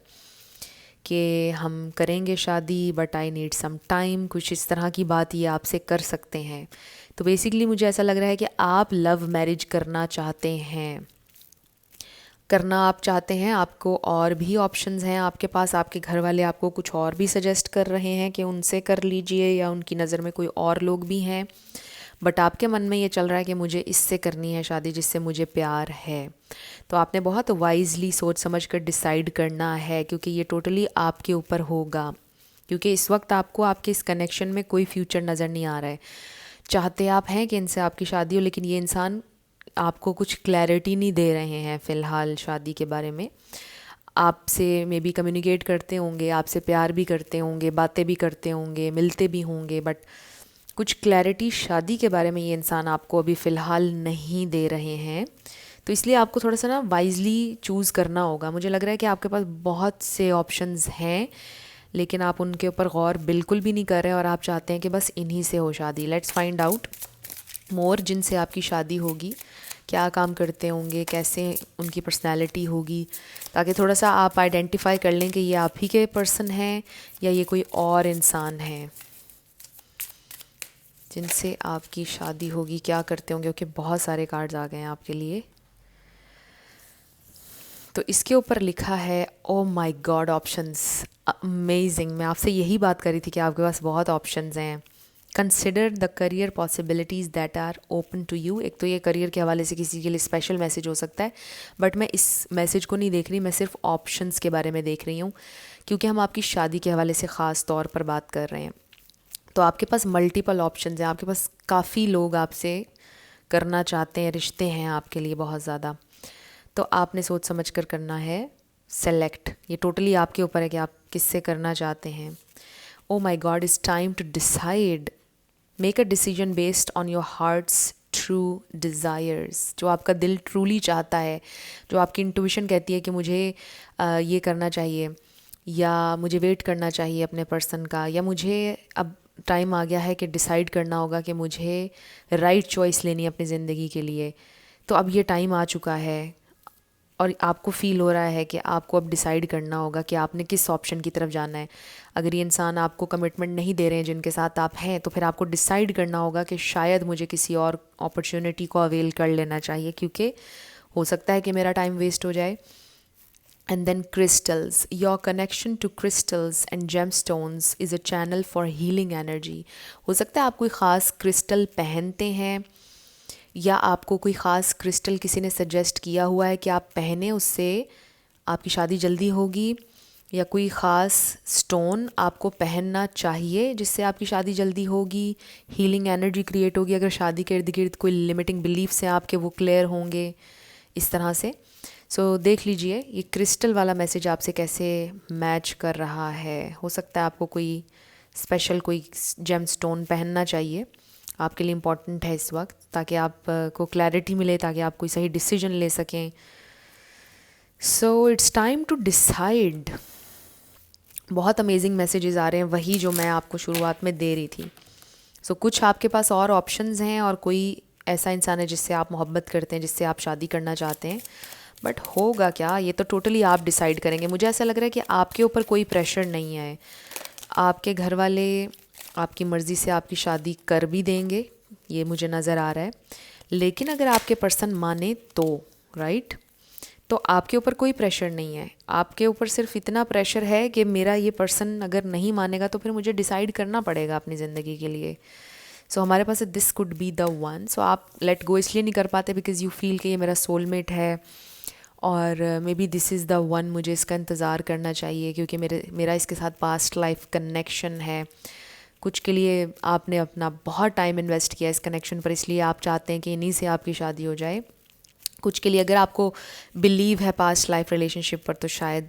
कि हम करेंगे शादी but I need some time, कुछ इस तरह की बात ये आपसे कर सकते हैं। तो बेसिकली मुझे ऐसा लग रहा है कि आप लव मैरिज करना चाहते हैं, आपको और भी ऑप्शंस हैं आपके पास। आपके घर वाले आपको कुछ और भी सजेस्ट कर रहे हैं कि उनसे कर लीजिए, या उनकी नज़र में कोई और लोग भी हैं, बट आपके मन में ये चल रहा है कि मुझे इससे करनी है शादी जिससे मुझे प्यार है। तो आपने बहुत वाइजली सोच समझ कर डिसाइड करना है, क्योंकि ये टोटली आपके ऊपर होगा। क्योंकि इस वक्त आपको आपके इस कनेक्शन में कोई फ्यूचर नज़र नहीं आ रहा है। चाहते आप हैं कि इनसे आपकी शादी हो, लेकिन ये इंसान आपको कुछ क्लैरिटी नहीं दे रहे हैं फ़िलहाल शादी के बारे में। आपसे मे बी कम्युनिकेट करते होंगे, आपसे प्यार भी करते होंगे, बातें भी करते होंगे, मिलते भी होंगे, बट कुछ क्लैरिटी शादी के बारे में ये इंसान आपको अभी फ़िलहाल नहीं दे रहे हैं। तो इसलिए आपको थोड़ा सा ना वाइजली चूज़ करना होगा। मुझे लग रहा है कि आपके पास बहुत से ऑप्शंस हैं, लेकिन आप उनके ऊपर गौर बिल्कुल भी नहीं कर रहे और आप चाहते हैं कि बस इन्हीं से हो शादी। लेट्स फाइंड आउट मोर जिनसे आपकी शादी होगी, क्या काम करते होंगे, कैसे उनकी पर्सनैलिटी होगी, ताकि थोड़ा सा आप आइडेंटिफाई कर लें कि ये आप ही के पर्सन हैं या ये कोई और इंसान है जिनसे आपकी शादी होगी। क्या करते होंगे? ओके, बहुत सारे कार्ड्स आ गए हैं आपके लिए। तो इसके ऊपर लिखा है ओ माय गॉड ऑप्शंस, अमेजिंग। मैं आपसे यही बात करी थी कि आपके पास बहुत ऑप्शंस हैं। Consider the career possibilities that are open to you. एक तो ये करियर के हवाले से किसी के लिए स्पेशल मैसेज हो सकता है, बट मैं इस मैसेज को नहीं देख रही, मैं सिर्फ ऑप्शंस के बारे में देख रही हूँ, क्योंकि हम आपकी शादी के हवाले से ख़ास तौर पर बात कर रहे हैं। तो आपके पास मल्टीपल ऑप्शंस हैं, आपके पास काफ़ी लोग आपसे करना चाहते हैं, रिश्ते हैं आपके लिए बहुत ज़्यादा। तो आपने सोच समझ कर करना है सेलेक्ट। ये टोटली आपके ऊपर है कि आप किससे करना चाहते हैं। Oh my God, it's time to decide. Make a decision based on your heart's true desires. जो आपका दिल ट्रूली चाहता है, जो आपकी इंट्यूशन कहती है कि मुझे ये करना चाहिए, या मुझे वेट करना चाहिए अपने पर्सन का, या मुझे अब टाइम आ गया है कि डिसाइड करना होगा कि मुझे राइट चॉइस लेनी है अपनी ज़िंदगी के लिए। तो अब ये टाइम आ चुका है और आपको फ़ील हो रहा है कि आपको अब डिसाइड करना होगा कि आपने किस ऑप्शन की तरफ जाना है। अगर ये इंसान आपको कमिटमेंट नहीं दे रहे हैं जिनके साथ आप हैं, तो फिर आपको डिसाइड करना होगा कि शायद मुझे किसी और अपॉर्चुनिटी को अवेल कर लेना चाहिए, क्योंकि हो सकता है कि मेरा टाइम वेस्ट हो जाए। And then crystals. Your connection to crystals and gemstones is a channel for healing energy. हो सकता है आप कोई ख़ास क्रिस्टल पहनते हैं, या आपको कोई ख़ास क्रिस्टल किसी ने सजेस्ट किया हुआ है कि आप पहने, उससे आपकी शादी जल्दी होगी, या कोई ख़ास स्टोन आपको पहनना चाहिए जिससे आपकी शादी जल्दी होगी, हीलिंग एनर्जी क्रिएट होगी। अगर शादी के इर्द गिर्द कोई लिमिटिंग बिलीफ्स हैं आपके, वो क्लियर होंगे इस तरह से। सो देख लीजिए ये क्रिस्टल वाला मैसेज आपसे कैसे मैच कर रहा है। हो सकता है आपको कोई स्पेशल कोई जेम स्टोन पहनना चाहिए, आपके लिए इम्पॉर्टेंट है इस वक्त, ताकि आप को क्लैरिटी मिले, ताकि आप कोई सही डिसीजन ले सकें। So it's time to decide. बहुत अमेजिंग मैसेजेस आ रहे हैं, वही जो मैं आपको शुरुआत में दे रही थी। सो कुछ आपके पास और ऑप्शंस हैं, और कोई ऐसा इंसान है जिससे आप मोहब्बत करते हैं, जिससे आप शादी करना चाहते हैं, बट होगा क्या ये तो टोटली आप डिसाइड करेंगे। मुझे ऐसा लग रहा है कि आपके ऊपर कोई प्रेशर नहीं है, आपके घर वाले आपकी मर्ज़ी से आपकी शादी कर भी देंगे, ये मुझे नज़र आ रहा है। लेकिन अगर आपके पर्सन माने तो, राइट, तो आपके ऊपर कोई प्रेशर नहीं है। आपके ऊपर सिर्फ इतना प्रेशर है कि मेरा ये पर्सन अगर नहीं मानेगा तो फिर मुझे डिसाइड करना पड़ेगा अपनी ज़िंदगी के लिए। सो हमारे पास this could be the one. So आप लेट गो इसलिए नहीं कर पाते बिकॉज़ यू फील कि ये मेरा सोलमेट है, और may be this is the one, मुझे इसका इंतज़ार करना चाहिए क्योंकि मेरा इसके साथ पास्ट लाइफ कनेक्शन है। कुछ के लिए आपने अपना बहुत टाइम इन्वेस्ट किया इस कनेक्शन पर, इसलिए आप चाहते हैं कि इन्हीं से आपकी शादी हो जाए। कुछ के लिए अगर आपको बिलीव है पास्ट लाइफ रिलेशनशिप पर, तो शायद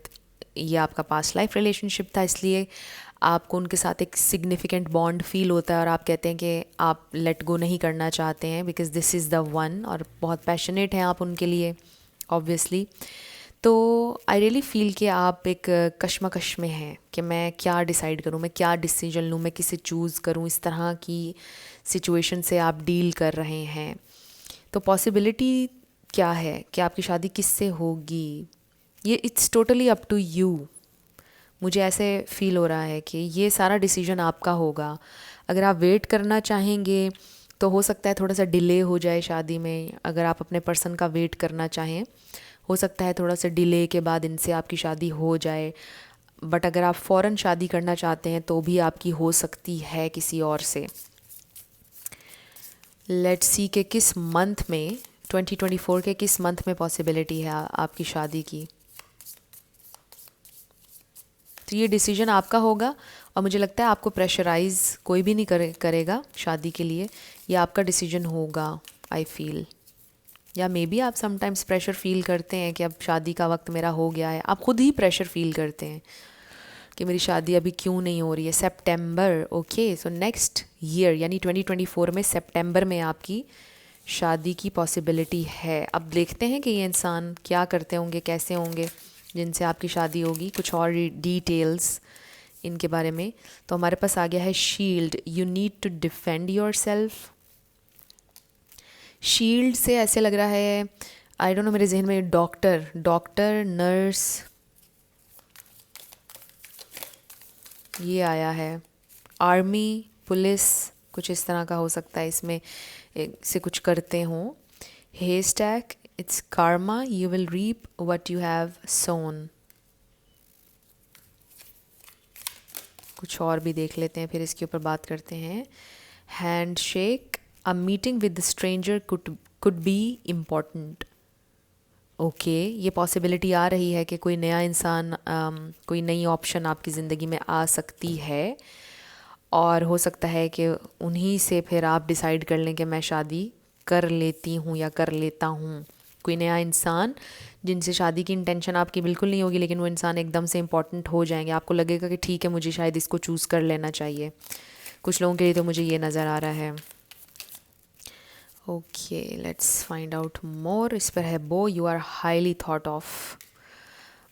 ये आपका पास्ट लाइफ रिलेशनशिप था, इसलिए आपको उनके साथ एक सिग्निफिकेंट बॉन्ड फील होता है और आप कहते हैं कि आप लेट गो नहीं करना चाहते हैं because this is the one, और बहुत पैशनेट हैं आप उनके लिए ऑब्वियसली। तो आई रियली फील कि आप एक कश्मकश में हैं कि मैं क्या डिसाइड करूँ, मैं क्या डिसीजन लूँ, मैं किसे चूज़ करूँ। इस तरह की सिचुएशन से आप डील कर रहे हैं। तो पॉसिबिलिटी क्या है कि आपकी शादी किससे होगी, ये it's totally up to you. मुझे ऐसे फील हो रहा है कि ये सारा डिसीजन आपका होगा। अगर आप वेट करना चाहेंगे तो हो सकता है थोड़ा सा डिले हो जाए शादी में। अगर आप अपने पर्सन का वेट करना चाहें, हो सकता है थोड़ा सा डिले के बाद इनसे आपकी शादी हो जाए। बट अगर आप फ़ौरन शादी करना चाहते हैं तो भी आपकी हो सकती है किसी और से। लेट्स सी के किस मंथ में, 2024 के किस मंथ में पॉसिबिलिटी है आपकी शादी की। तो ये डिसीजन आपका होगा, और मुझे लगता है आपको प्रेशराइज़ कोई भी नहीं करेगा शादी के लिए। ये आपका डिसीजन होगा आई फील। या मे बी आप समटाइम्स प्रेशर फील करते हैं कि अब शादी का वक्त मेरा हो गया है। आप खुद ही प्रेशर फील करते हैं कि मेरी शादी अभी क्यों नहीं हो रही है। सितंबर, ओके, सो नेक्स्ट ईयर यानी 2024 में सितंबर में आपकी शादी की पॉसिबिलिटी है। अब देखते हैं कि ये इंसान क्या करते होंगे, कैसे होंगे जिनसे आपकी शादी होगी। कुछ और डिटेल्स इनके बारे में। तो हमारे पास आ गया है shield, you need to defend yourself. Shield से ऐसे लग रहा है, आई डोंट नो, मेरे जहन में डॉक्टर, नर्स, ये आया है। आर्मी, पुलिस, कुछ इस तरह का हो सकता है, इसमें से कुछ करते हों। हेस्टैक, it's karma, you will reap what you have sown। कुछ और भी देख लेते हैं, फिर इसके ऊपर बात करते हैं। Hand shake, a meeting with the stranger could be important. Okay, ये पॉसिबिलिटी आ रही है कि कोई नया इंसान, कोई नई ऑप्शन आपकी ज़िंदगी में आ सकती है, और हो सकता है कि उन्हीं से फिर आप डिसाइड कर लें कि मैं शादी कर लेती हूँ या कर लेता हूँ। कोई नया इंसान जिनसे शादी की इंटेंशन आपकी बिल्कुल नहीं होगी, लेकिन वो इंसान एकदम से इम्पॉर्टेंट हो जाएंगे, आपको लगेगा कि ठीक है मुझे शायद इसको चूज़ कर लेना चाहिए। कुछ लोगों के लिए तो मुझे ये नज़र आ रहा है। Okay, let's find out more. इस पर है bow, you are highly thought of.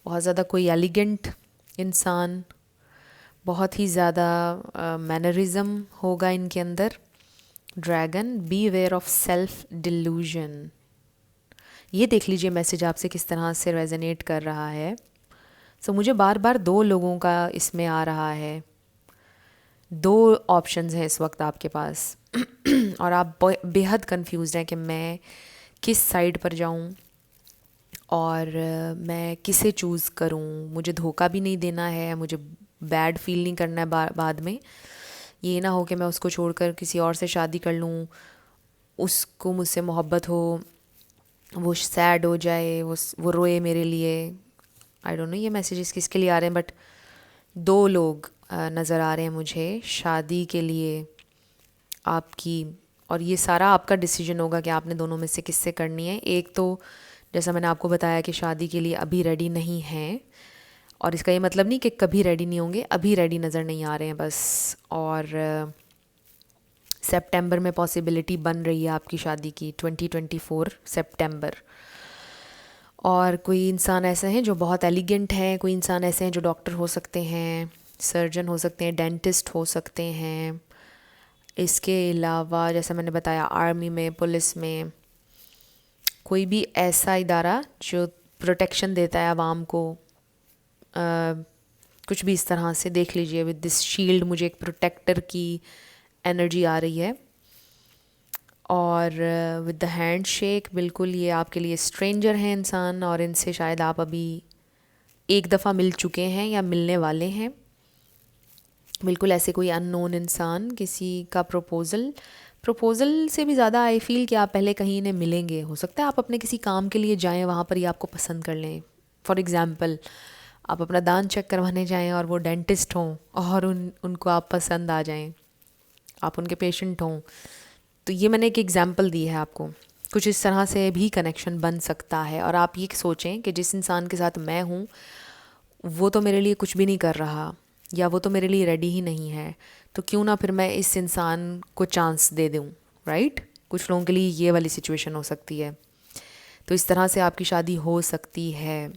बहुत ज़्यादा कोई एलिगेंट इंसान, बहुत ही ज़्यादा मैनरिज्म होगा इनके अंदर। Dragon, beware of self delusion. ये देख लीजिए मैसेज आपसे किस तरह से रेजोनेट कर रहा है। सो मुझे बार बार दो लोगों का इसमें आ रहा है, दो ऑप्शंस हैं इस वक्त आपके पास और आप बेहद कंफ्यूज हैं कि मैं किस साइड पर जाऊं और मैं किसे चूज़ करूं। मुझे धोखा भी नहीं देना है, मुझे बैड फील नहीं करना है बाद में। ये ना हो कि मैं उसको छोड़कर किसी और से शादी कर लूं, उसको मुझसे मोहब्बत हो, वो सैड हो जाए, वो रोए मेरे लिए। आई डोंट नो ये मैसेजेस किसके लिए आ रहे हैं, बट दो लोग नज़र आ रहे हैं मुझे शादी के लिए आपकी, और ये सारा आपका डिसीजन होगा कि आपने दोनों में से किससे करनी है। एक तो जैसा मैंने आपको बताया कि शादी के लिए अभी रेडी नहीं हैं, और इसका ये मतलब नहीं कि कभी रेडी नहीं होंगे, अभी रेडी नज़र नहीं आ रहे हैं बस। और सितंबर में पॉसिबिलिटी बन रही है आपकी शादी की, 2024 सितंबर। और कोई इंसान ऐसे हैं जो बहुत एलिगेंट हैं, कोई इंसान ऐसे हैं जो डॉक्टर हो सकते हैं, सर्जन हो सकते हैं, डेंटिस्ट हो सकते हैं। इसके अलावा जैसा मैंने बताया आर्मी में, पुलिस में, कोई भी ऐसा इदारा जो प्रोटेक्शन देता है आवाम को, कुछ भी इस तरह से देख लीजिए। विद दिस शील्ड मुझे एक प्रोटेक्टर की एनर्जी आ रही है। और विद द हैंड शेक, बिल्कुल ये आपके लिए स्ट्रेंजर हैं इंसान, और इनसे शायद आप अभी एक दफ़ा मिल चुके हैं या मिलने वाले हैं। बिल्कुल ऐसे कोई अननोन इंसान, किसी का प्रपोज़ल से भी ज़्यादा आई फील कि आप पहले कहीं इन्हें मिलेंगे। हो सकता है आप अपने किसी काम के लिए जाएं, वहाँ पर ही आपको पसंद कर लें। फॉर एग्ज़ाम्पल, आप अपना दांत चेक करवाने जाएं और वो डेंटिस्ट हों और उनको आप पसंद आ जाएं, आप उनके पेशेंट हों। तो ये मैंने एक एग्ज़ाम्पल दी है आपको। कुछ इस तरह से भी कनेक्शन बन सकता है। और आप ये सोचें कि जिस इंसान के साथ मैं हूँ वो तो मेरे लिए कुछ भी नहीं कर रहा, या वो तो मेरे लिए रेडी ही नहीं है, तो क्यों ना फिर मैं इस इंसान को चांस दे दूँ, राइट। कुछ लोगों के लिए ये वाली सिचुएशन हो सकती है। तो इस तरह से आपकी शादी हो सकती है।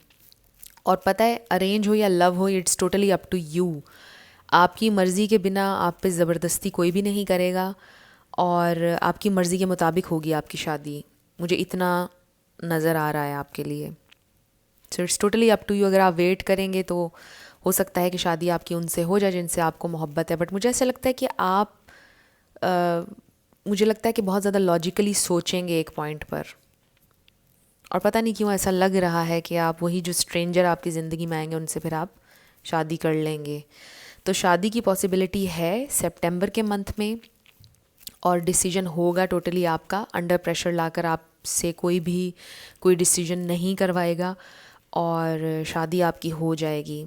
और पता है, अरेंज हो या लव हो, it's totally up to you. आपकी मर्ज़ी के बिना आप पे ज़बरदस्ती कोई भी नहीं करेगा, और आपकी मर्ज़ी के मुताबिक होगी आपकी शादी। मुझे इतना नज़र आ रहा है आपके लिए। So it's totally up to you. अगर आप वेट करेंगे तो हो सकता है कि शादी आपकी उनसे हो जाए जिनसे आपको मोहब्बत है। बट मुझे ऐसा लगता है कि आप मुझे लगता है कि बहुत ज़्यादा लॉजिकली सोचेंगे एक पॉइंट पर, और पता नहीं क्यों ऐसा लग रहा है कि आप वही जो स्ट्रेंजर आपकी ज़िंदगी में आएंगे उनसे फिर आप शादी कर लेंगे। तो शादी की पॉसिबिलिटी है सितंबर के मंथ में, और डिसीजन होगा टोटली आपका। अंडर प्रेशर लाकर आपसे कोई डिसीजन नहीं करवाएगा, और शादी आपकी हो जाएगी।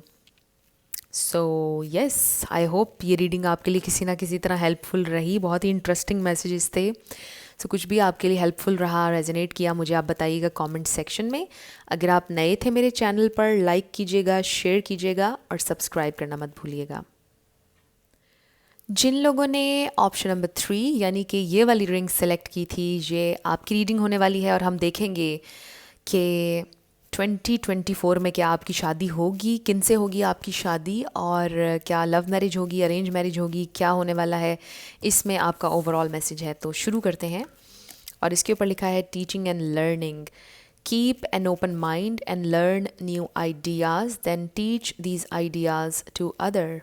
सो यस, आई होप ये रीडिंग आपके लिए किसी ना किसी तरह हेल्पफुल रही। बहुत ही इंटरेस्टिंग मैसेजेस थे। सो कुछ भी आपके लिए हेल्पफुल रहा, रेजोनेट किया, मुझे आप बताइएगा कमेंट सेक्शन में। अगर आप नए थे मेरे चैनल पर, लाइक कीजिएगा, शेयर कीजिएगा और सब्सक्राइब करना मत भूलिएगा। जिन लोगों ने ऑप्शन नंबर 3 यानी कि ये वाली रीडिंग सेलेक्ट की थी, ये आपकी रीडिंग होने वाली है, और हम देखेंगे कि 2024 में क्या आपकी शादी होगी, किन से होगी आपकी शादी, और क्या लव मैरिज होगी, अरेंज मैरिज होगी, क्या होने वाला है, इसमें आपका ओवरऑल मैसेज है। तो शुरू करते हैं। और इसके ऊपर लिखा है teaching and learning. Keep an open mind and learn new ideas, then teach these ideas to other.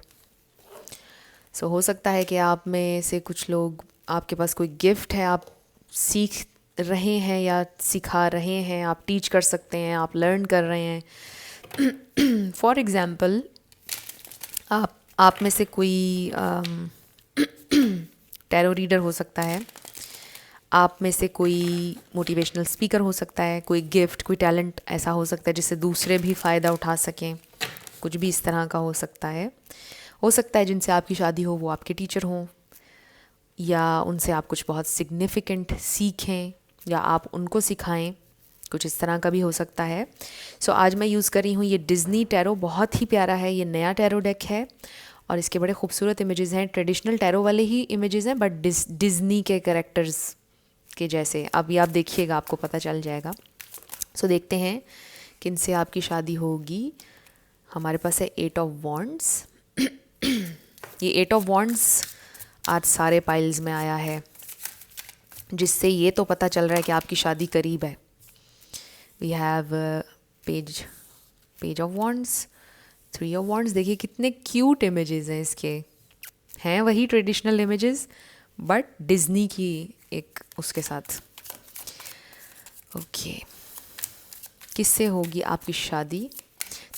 So हो सकता है कि आप में से कुछ लोग, आपके पास कोई गिफ्ट है, आप सीख रहे हैं या सिखा रहे हैं, आप टीच कर सकते हैं, आप लर्न कर रहे हैं। फॉर एग्ज़ाम्पल, आप में से कोई टैरो रीडर हो सकता है, आप में से कोई मोटिवेशनल स्पीकर हो सकता है, कोई गिफ्ट, कोई टैलेंट ऐसा हो सकता है जिससे दूसरे भी फ़ायदा उठा सकें, कुछ भी इस तरह का हो सकता है। हो सकता है जिनसे आपकी शादी हो वो आपके टीचर हों, या उनसे आप कुछ बहुत सिग्निफिकेंट सीखें या आप उनको सिखाएं, कुछ इस तरह का भी हो सकता है। सो आज मैं यूज़ कर रही हूँ ये डिज़नी टैरो, बहुत ही प्यारा है, ये नया टैरो डेक है और इसके बड़े खूबसूरत इमेजेस हैं। ट्रेडिशनल टैरो वाले ही इमेजेस हैं बट डिज़नी के कैरेक्टर्स के जैसे। अभी आप देखिएगा, आपको पता चल जाएगा। सो देखते हैं किन से आपकी शादी होगी। हमारे पास है 8 ऑफ वॉन्ड्स। ये 8 ऑफ वॉन्ड्स आज सारे पाइल्स में आया है, जिससे ये तो पता चल रहा है कि आपकी शादी करीब है। We have page of wands, 3 of wands. देखिए कितने क्यूट इमेजेस हैं इसके, हैं वही ट्रेडिशनल इमेजेस बट डिज्नी की एक उसके साथ। ओके, किससे होगी आपकी शादी?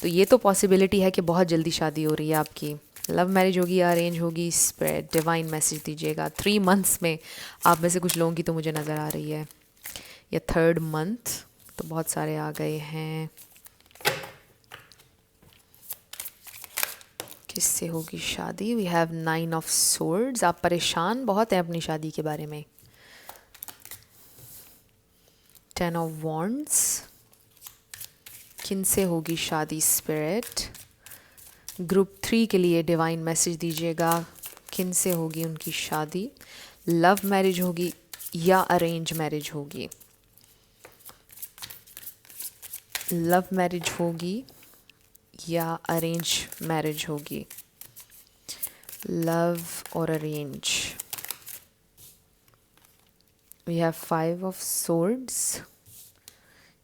तो ये तो पॉसिबिलिटी है कि बहुत जल्दी शादी हो रही है आपकी। लव मैरिज होगी या अरेंज होगी, स्प्रेड डिवाइन मैसेज दीजिएगा। 3 मंथ्स में आप में से कुछ लोगों की तो मुझे नज़र आ रही है, या 3rd मंथ, तो बहुत सारे आ गए हैं। किससे होगी शादी? We have 9 of swords. आप परेशान बहुत हैं अपनी शादी के बारे में। 10 ऑफ वॉन्ड्स। किन से होगी शादी स्पिरिट? ग्रुप 3 के लिए डिवाइन मैसेज दीजिएगा, किन से होगी उनकी शादी? लव मैरिज होगी या अरेंज मैरिज होगी? लव मैरिज होगी या अरेंज मैरिज होगी? लव और arrange. We have 5 of swords.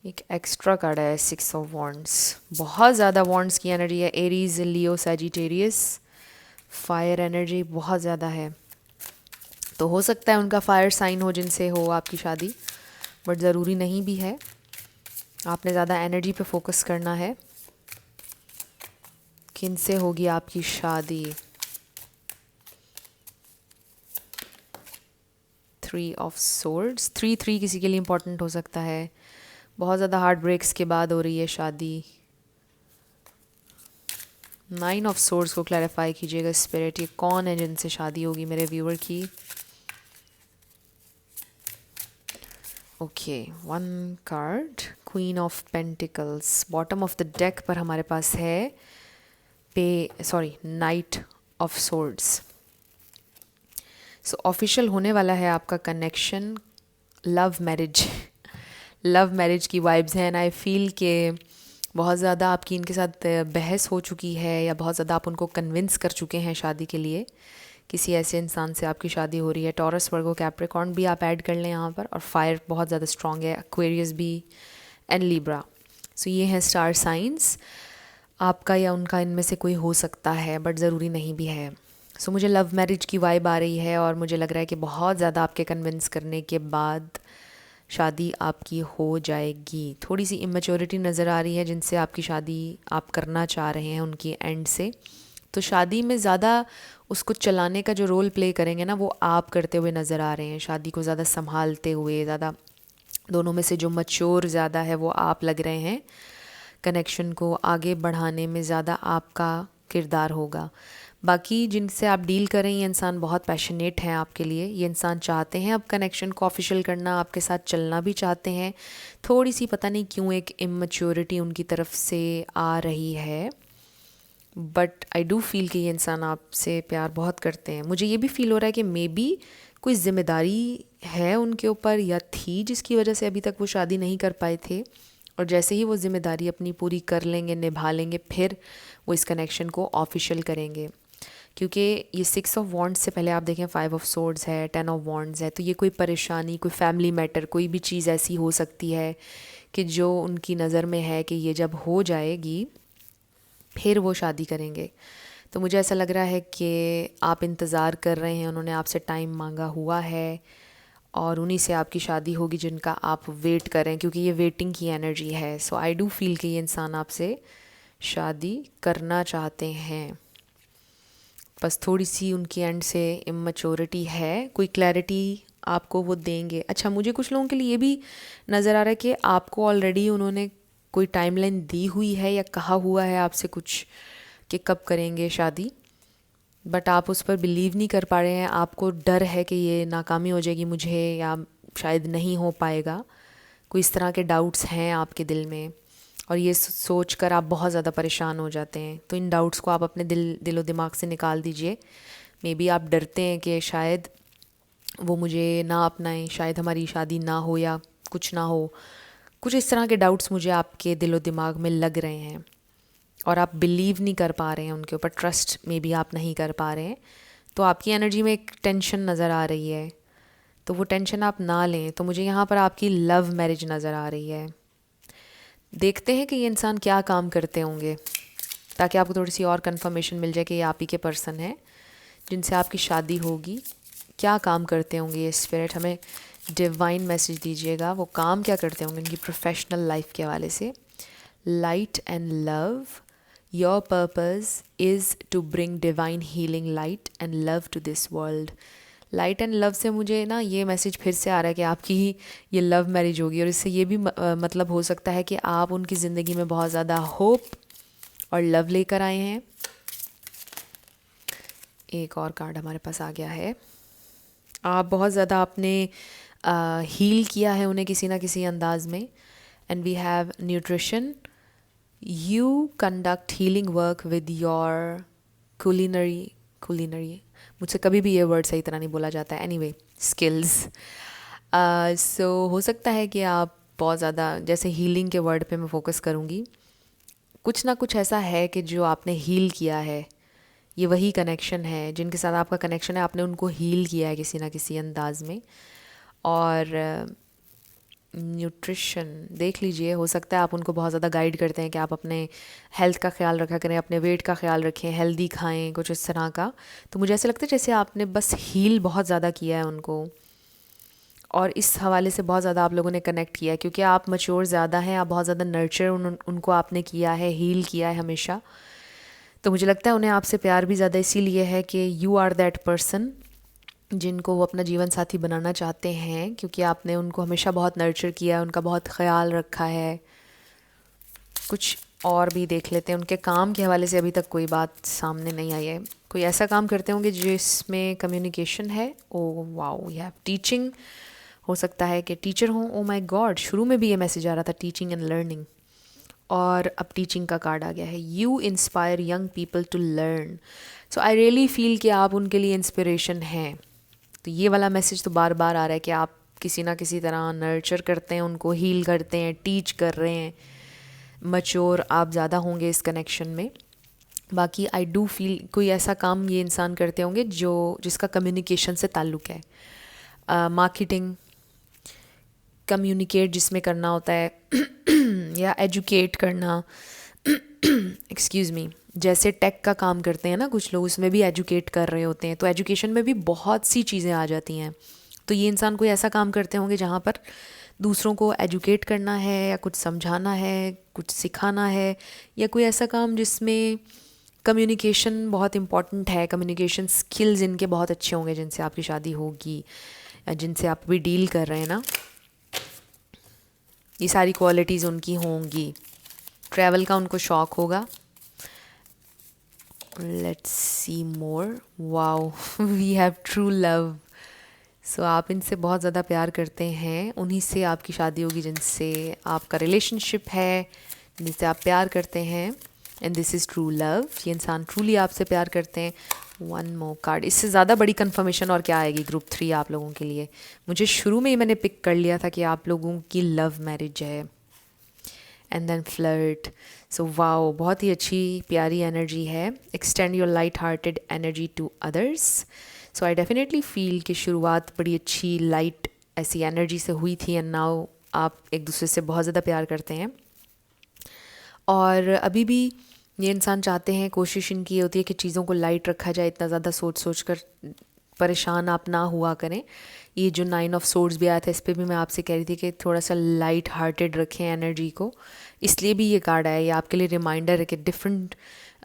एक एक्स्ट्रा कार्ड है 6 ऑफ वॉन्ड्स। बहुत ज़्यादा वॉन्ड्स की एनर्जी है। एरीज, लियो, सैजिटेरियस, फायर एनर्जी बहुत ज़्यादा है। तो हो सकता है उनका फायर साइन हो जिनसे हो आपकी शादी, बट ज़रूरी नहीं भी है। आपने ज़्यादा एनर्जी पे फोकस करना है। किन से होगी आपकी शादी? 3 ऑफ सोर्ड्स। 3 किसी के लिए इम्पोर्टेंट हो सकता है। बहुत ज़्यादा हार्ट ब्रेक्स के बाद हो रही है शादी। 9 ऑफ सोर्ड्स को क्लैरिफाई कीजिएगा स्पिरिट, ये कौन है जिनसे शादी होगी मेरे व्यूअर की? Okay, 1 card, queen of pentacles. Bottom of the deck पर हमारे पास है night of swords. So official होने वाला है आपका कनेक्शन। लव मैरिज की वाइब्स हैं एंड आई फील के बहुत ज़्यादा आपकी इनके साथ बहस हो चुकी है, या बहुत ज़्यादा आप उनको कन्विंस कर चुके हैं शादी के लिए। किसी ऐसे इंसान से आपकी शादी हो रही है। टॉरस, वर्गो, कैप्रिकॉर्न भी आप ऐड कर लें यहाँ पर, और फायर बहुत ज़्यादा स्ट्रॉन्ग है, एक्वेरियस भी एंड लिब्रा। सो ये हैं स्टार साइंस। आपका या उनका इनमें से कोई हो सकता है बट ज़रूरी नहीं भी है। सो मुझे लव मैरिज की वाइब आ रही है और मुझे लग रहा है कि बहुत ज़्यादा आपके कन्विंस करने के बाद शादी आपकी हो जाएगी। थोड़ी सी इमेच्योरिटी नज़र आ रही है जिनसे आपकी शादी आप करना चाह रहे हैं उनकी एंड से। तो शादी में ज़्यादा उसको चलाने का जो रोल प्ले करेंगे ना, वो आप करते हुए नज़र आ रहे हैं। शादी को ज़्यादा संभालते हुए, ज़्यादा दोनों में से जो मैच्योर ज़्यादा है वो आप लग रहे हैं। कनेक्शन को आगे बढ़ाने में ज़्यादा आपका किरदार होगा। बाकी जिनसे आप डील करें, ये इंसान बहुत पैशनेट हैं आपके लिए। ये इंसान चाहते हैं अब कनेक्शन को ऑफिशियल करना, आपके साथ चलना भी चाहते हैं। थोड़ी सी पता नहीं क्यों एक इमेच्योरिटी उनकी तरफ से आ रही है, बट आई डू फील कि ये इंसान आपसे प्यार बहुत करते हैं। मुझे ये भी फील हो रहा है कि मे बी कोई ज़िम्मेदारी है उनके ऊपर या थी जिसकी वजह से अभी तक वो शादी नहीं कर पाए थे, और जैसे ही वो ज़िम्मेदारी अपनी पूरी कर लेंगे, निभा लेंगे, फिर वो इस कनेक्शन को ऑफिशियल करेंगे। क्योंकि ये 6 ऑफ वॉन्ड्स से पहले आप देखें 5 ऑफ सोर्ड्स है, 10 ऑफ वॉन्ड्स है। तो ये कोई परेशानी, कोई फैमिली मैटर, कोई भी चीज़ ऐसी हो सकती है कि जो उनकी नज़र में है कि ये जब हो जाएगी फिर वो शादी करेंगे। तो मुझे ऐसा लग रहा है कि आप इंतज़ार कर रहे हैं, उन्होंने आपसे टाइम मांगा हुआ है और उन्हीं से आपकी शादी होगी जिनका आप वेट करें, क्योंकि ये वेटिंग की एनर्जी है। सो आई डू फील कि ये इंसान आपसे शादी करना चाहते हैं। बस थोड़ी सी उनकी एंड से इमैच्योरिटी है, कोई क्लैरिटी आपको वो देंगे। अच्छा, मुझे कुछ लोगों के लिए ये भी नज़र आ रहा है कि आपको ऑलरेडी उन्होंने कोई टाइमलाइन दी हुई है या कहा हुआ है आपसे कुछ कि कब करेंगे शादी, बट आप उस पर बिलीव नहीं कर पा रहे हैं। आपको डर है कि ये नाकामी हो जाएगी मुझे, या शायद नहीं हो पाएगा। कोई इस तरह के डाउट्स हैं आपके दिल में, और ये सोच कर आप बहुत ज़्यादा परेशान हो जाते हैं। तो इन डाउट्स को आप अपने दिलो दिमाग से निकाल दीजिए। मे बी आप डरते हैं कि शायद वो मुझे ना अपनाएं, शायद हमारी शादी ना हो या कुछ ना हो। कुछ इस तरह के डाउट्स मुझे आपके दिलो दिमाग में लग रहे हैं, और आप बिलीव नहीं कर पा रहे हैं उनके ऊपर, ट्रस्ट में भी आप नहीं कर पा रहे हैं। तो आपकी एनर्जी में एक टेंशन नज़र आ रही है, तो वो टेंशन आप ना लें। तो मुझे यहाँ पर आपकी लव मैरिज नज़र आ रही है। देखते हैं कि ये इंसान क्या काम करते होंगे, ताकि आपको थोड़ी सी और कंफर्मेशन मिल जाए कि ये आप ही के पर्सन हैं जिनसे आपकी शादी होगी। क्या काम करते होंगे ये स्पिरिट, हमें डिवाइन मैसेज दीजिएगा। वो काम क्या करते होंगे इनकी प्रोफेशनल लाइफ के हवाले से। Light and love, your purpose is to bring divine healing light and love to this world. Light and love से मुझे ना ये मैसेज फिर से आ रहा है कि आपकी ही ये लव मैरिज होगी, और इससे ये भी मतलब हो सकता है कि आप उनकी ज़िंदगी में बहुत ज़्यादा होप और लव लेकर आए हैं। एक और कार्ड हमारे पास आ गया है। आप बहुत ज़्यादा आपने हील किया है उन्हें किसी ना किसी अंदाज में। And we have nutrition, you conduct healing work with your culinary, मुझसे कभी भी ये वर्ड सही तरह नहीं बोला जाता है, एनीवे स्किल्स। सो हो सकता है कि आप बहुत ज़्यादा, जैसे हीलिंग के वर्ड पे मैं फोकस करूँगी, कुछ ना कुछ ऐसा है कि जो आपने हील किया है। ये वही कनेक्शन है जिनके साथ आपका कनेक्शन है, आपने उनको हील किया है किसी ना किसी अंदाज में। और न्यूट्रिशन देख लीजिए, हो सकता है आप उनको बहुत ज़्यादा गाइड करते हैं कि आप अपने हेल्थ का ख्याल रखा करें, अपने वेट का ख्याल रखें, हेल्दी खाएं, कुछ इस तरह का। तो मुझे ऐसा लगता है जैसे आपने बस हील बहुत ज़्यादा किया है उनको, और इस हवाले से बहुत ज़्यादा आप लोगों ने कनेक्ट किया है, क्योंकि आप मैच्योर ज़्यादा हैं, आप बहुत ज़्यादा नर्चर उनको आपने किया है, हील किया है हमेशा। तो मुझे लगता है उन्हें आपसे प्यार भी ज़्यादा इसीलिए है कि यू आर दैट पर्सन जिनको वो अपना जीवन साथी बनाना चाहते हैं, क्योंकि आपने उनको हमेशा बहुत नर्चर किया है, उनका बहुत ख्याल रखा है। कुछ और भी देख लेते हैं। उनके काम के हवाले से अभी तक कोई बात सामने नहीं आई है। कोई ऐसा काम करते होंगे जिसमें कम्युनिकेशन है। ओ वाओ, यह टीचिंग हो सकता है कि टीचर हों। ओ माय गॉड, शुरू में भी ये मैसेज आ रहा था टीचिंग एंड लर्निंग, और अब टीचिंग का कार्ड आ गया है। You inspire young people to learn. So I really feel कि आप उनके लिए इंस्पिरेशन हैं। तो ये वाला मैसेज तो बार बार आ रहा है कि आप किसी ना किसी तरह नर्चर करते हैं उनको, हील करते हैं, टीच कर रहे हैं। मैच्योर आप ज़्यादा होंगे इस कनेक्शन में। बाकी आई डू फील कोई ऐसा काम ये इंसान करते होंगे जिसका कम्युनिकेशन से ताल्लुक़ है। मार्केटिंग, कम्युनिकेट जिसमें करना होता है या एजुकेट करना, एक्सक्यूज़ मी, जैसे टेक का काम करते हैं ना कुछ लोग, उसमें भी एजुकेट कर रहे होते हैं। तो एजुकेशन में भी बहुत सी चीज़ें आ जाती हैं। तो ये इंसान कोई ऐसा काम करते होंगे जहाँ पर दूसरों को एजुकेट करना है, या कुछ समझाना है, कुछ सिखाना है, या कोई ऐसा काम जिसमें कम्युनिकेशन बहुत इम्पॉर्टेंट है। कम्युनिकेशन स्किल्स इनके बहुत अच्छे होंगे जिनसे आपकी शादी होगी, या जिनसे आप भी डील कर रहे हैं ना, ये सारी क्वालिटीज़ उनकी होंगी। ट्रैवल का उनको शौक़ होगा। Let's see more. Wow, we have true love. So आप इनसे बहुत ज़्यादा प्यार करते हैं, उन्हीं से आपकी शादी होगी जिनसे आपका रिलेशनशिप है, जिनसे आप प्यार करते हैं। And this is true love. ये इंसान ट्रूली आपसे प्यार करते हैं। वन मोर कार्ड, इससे ज़्यादा बड़ी कंफर्मेशन और क्या आएगी ग्रुप 3 आप लोगों के लिए। मुझे शुरू में ही मैंने पिक कर लिया था कि आप लोगों की लव मैरिज है। And then flirt. So wow, बहुत ही अच्छी प्यारी एनर्जी है। Extend your light hearted energy to others. So I definitely feel कि शुरुआत बड़ी अच्छी लाइट ऐसी एनर्जी से हुई थी, एंड नाउ आप एक दूसरे से बहुत ज़्यादा प्यार करते हैं। और अभी भी ये इंसान चाहते हैं, कोशिश इनकी ये होती है कि चीज़ों को लाइट रखा जाए, इतना ज़्यादा सोच सोच कर परेशान आप ना हुआ करें। ये जो 9 ऑफ सोर्ड्स भी आया था, इस पर भी मैं आपसे कह रही थी कि थोड़ा सा लाइट हार्टेड रखें एनर्जी को। इसलिए भी ये कार्ड आया, ये आपके लिए रिमाइंडर है कि डिफरेंट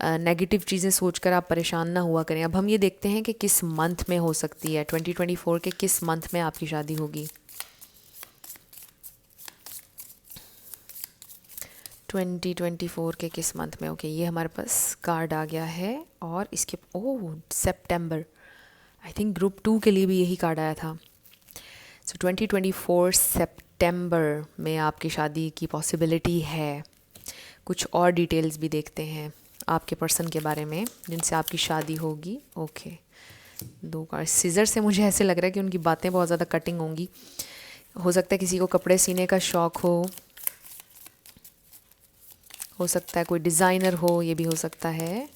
नेगेटिव चीज़ें सोचकर आप परेशान ना हुआ करें। अब हम ये देखते हैं कि किस मंथ में हो सकती है, 2024 के किस मंथ में आपकी शादी होगी। 2024 के किस मंथ में। ओके, ये हमारे पास कार्ड आ गया है और इसके सितंबर, आई थिंक ग्रुप 2 के लिए भी यही कार्ड आया था। सो 2024 सितंबर में आपकी शादी की पॉसिबिलिटी है। कुछ और डिटेल्स भी देखते हैं आपके पर्सन के बारे में जिनसे आपकी शादी होगी। ओके, 2 कार्ड सीजर से मुझे ऐसे लग रहा है कि उनकी बातें बहुत ज़्यादा कटिंग होंगी। हो सकता है किसी को कपड़े सीने का शौक़ हो सकता है कोई डिज़ाइनर हो, ये भी हो सकता है।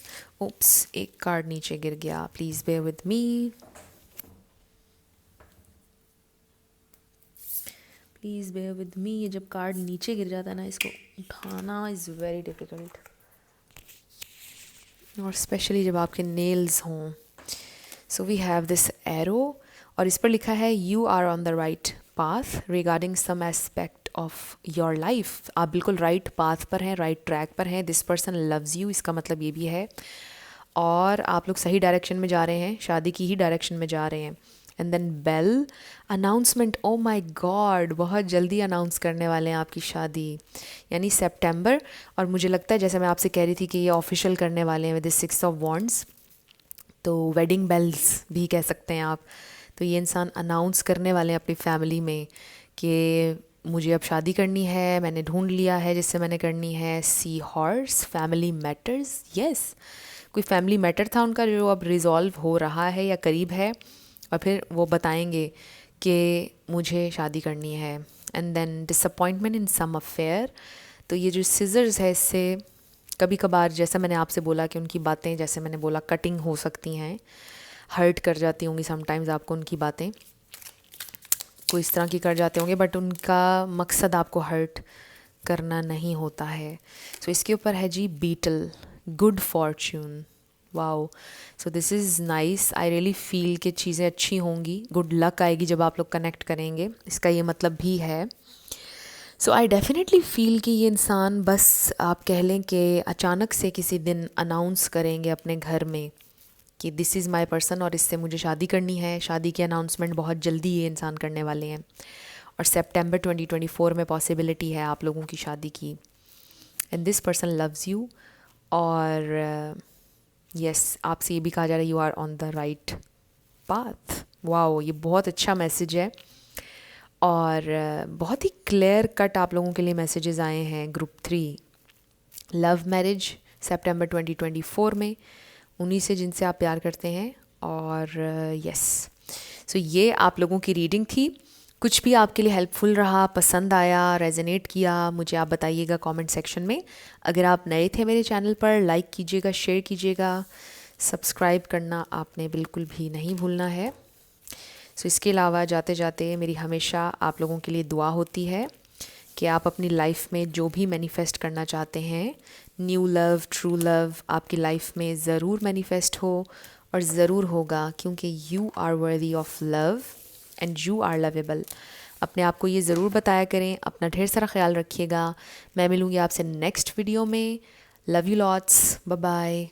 उप्स, एक कार्ड नीचे गिर गया, please bear with me, please bear with me. ये जब कार्ड नीचे गिर जाता है ना, इसको उठाना इज़ वेरी डिफ़िकल्ट, और स्पेशली जब आपके नेल्स हों। So we have this arrow और इस पर लिखा है you are on the right path regarding some aspect of your life. आप बिल्कुल राइट पाथ पर हैं, राइट ट्रैक पर हैं। दिस पर्सन लव्स यू, इसका मतलब ये भी है, और आप लोग सही डायरेक्शन में जा रहे हैं, शादी की ही डायरेक्शन में जा रहे हैं। And then bell announcement, oh my god, बहुत जल्दी अनाउंस करने वाले हैं आपकी शादी, यानी सितंबर। और मुझे लगता है जैसे मैं आपसे कह रही थी कि ये ऑफिशियल करने वाले हैं विद 6 ऑफ वॉन्ड्स, तो वेडिंग बेल्स भी कह सकते हैं आप। तो ये इंसान अनाउंस करने वाले हैं अपनी फैमिली में कि मुझे अब शादी करनी है, मैंने ढूंढ लिया है जिससे मैंने करनी है। Sea horse, family matters, yes, कोई फैमिली मैटर था उनका जो अब रिजॉल्व हो रहा है या करीब है, और फिर वो बताएंगे कि मुझे शादी करनी है। And then disappointment in some affair. तो ये जो सिजर्स है, इससे कभी कभार जैसा मैंने आपसे बोला कि उनकी बातें, जैसे मैंने बोला, कटिंग हो सकती हैं, हर्ट कर जाती होंगी समटाइम्स आपको उनकी बातें, कोई इस तरह की कर जाते होंगे, बट उनका मकसद आपको हर्ट करना नहीं होता है। सो इसके ऊपर है जी beetle, good fortune, wow. So this is nice, I really feel कि चीज़ें अच्छी होंगी, गुड लक आएगी जब आप लोग कनेक्ट करेंगे, इसका ये मतलब भी है। सो आई डेफिनेटली फील कि ये इंसान, बस आप कह लें कि अचानक से किसी दिन अनाउंस करेंगे अपने घर में कि दिस इज़ माई पर्सन और इससे मुझे शादी करनी है। शादी की अनाउंसमेंट बहुत जल्दी ये इंसान करने वाले हैं, और सितंबर 2024 में पॉसिबिलिटी है आप लोगों की शादी की। And this person loves you, और यस, आपसे ये भी कहा जा रहा है you are on the right path. Wow, ये बहुत अच्छा मैसेज है, और बहुत ही क्लियर कट आप लोगों के लिए मैसेजेस आए हैं। ग्रुप 3, लव मैरिज सितंबर 2024 में, उन्हीं से जिनसे आप प्यार करते हैं। और यस, सो ये आप लोगों की रीडिंग थी। कुछ भी आपके लिए हेल्पफुल रहा, पसंद आया, रेजोनेट किया, मुझे आप बताइएगा कमेंट सेक्शन में। अगर आप नए थे मेरे चैनल पर, लाइक कीजिएगा, शेयर कीजिएगा, सब्सक्राइब करना आपने बिल्कुल भी नहीं भूलना है। सो इसके अलावा जाते जाते मेरी हमेशा आप लोगों के लिए दुआ होती है कि आप अपनी लाइफ में जो भी मैनिफेस्ट करना चाहते हैं, न्यू लव, ट्रू लव, आपकी लाइफ में ज़रूर मैनिफेस्ट हो, और ज़रूर होगा, क्योंकि you are worthy of love and you are lovable. अपने आप को ये ज़रूर बताया करें। अपना ढेर सारा ख्याल रखिएगा। मैं मिलूँगी आपसे नेक्स्ट वीडियो में। Love you lots, bye bye.